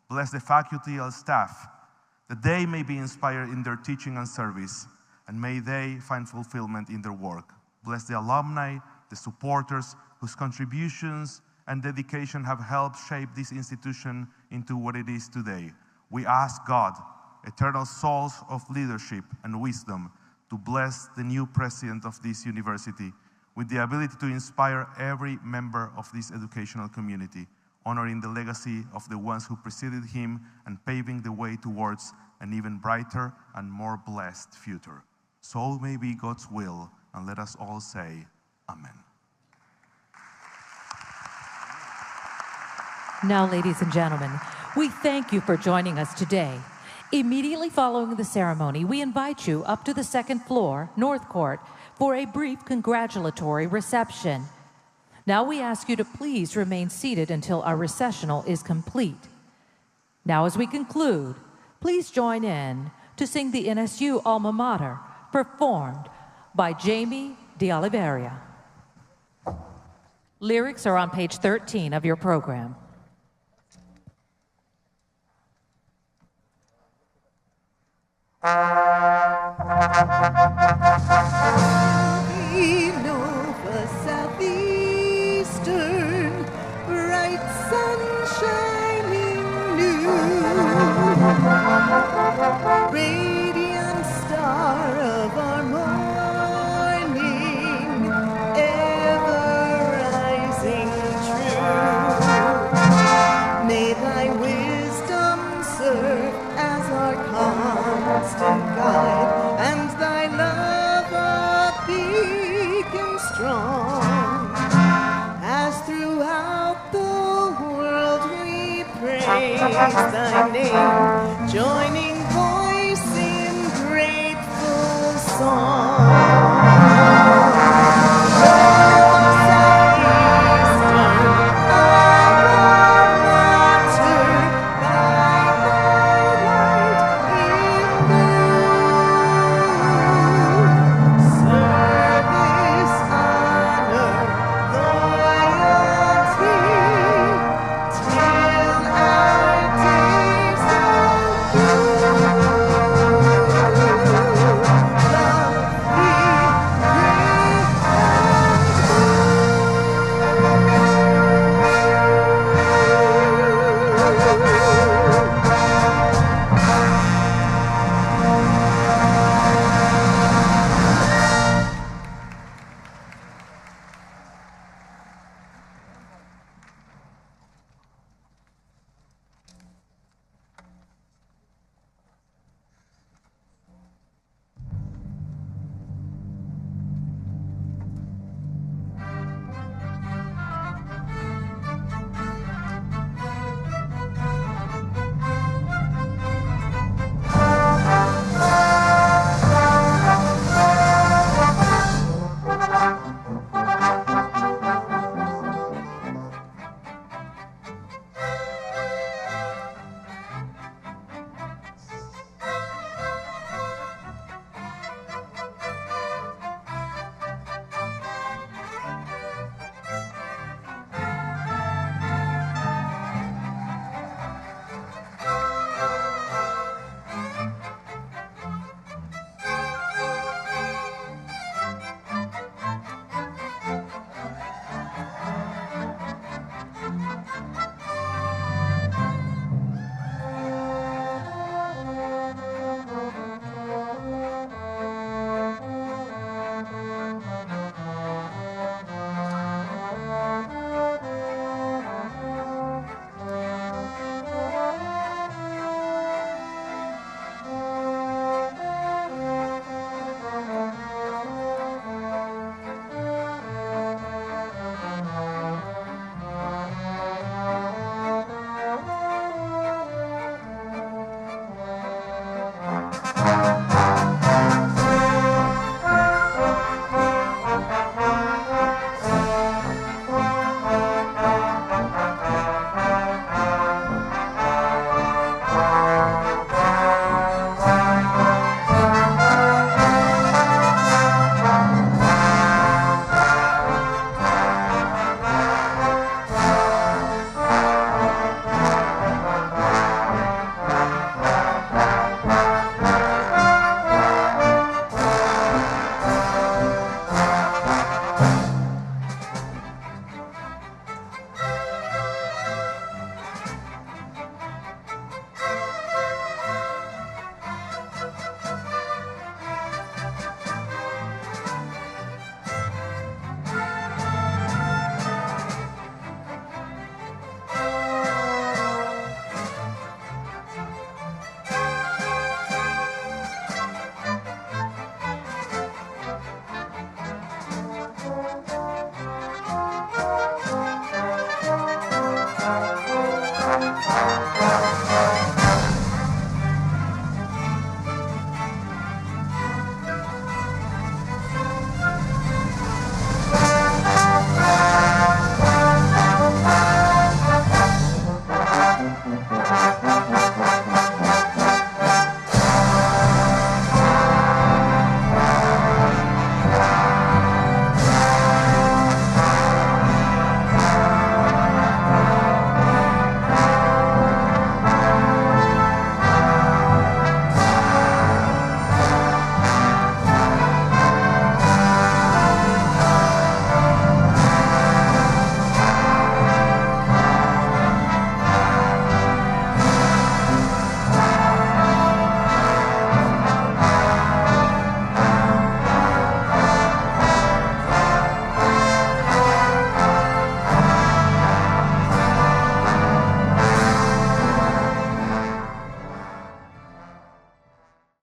Bless the faculty and staff, that they may be inspired in their teaching and service, and may they find fulfillment in their work. Bless the alumni, the supporters, whose contributions and dedication have helped shape this institution into what it is today. We ask God, eternal source of leadership and wisdom, to bless the new president of this university with the ability to inspire every member of this educational community, honoring the legacy of the ones who preceded him and paving the way towards an even brighter and more blessed future. So may be God's will, and let us all say, Amen.
Now, ladies and gentlemen, we thank you for joining us today. Immediately following the ceremony, we invite you up to the second floor, North Court, for a brief congratulatory reception. Now we ask you to please remain seated until our recessional is complete. Now, as we conclude, please join in to sing the NSU Alma Mater, performed by Jamie de Oliveira. Lyrics are on page 13 of your program.
Nova Southeastern, bright sun shining new, radiant star of our morning, ever rising true. May thy wisdom serve as our constant guide, and thy love a beacon strong, as throughout the world we praise thy name, joining voice in grateful song.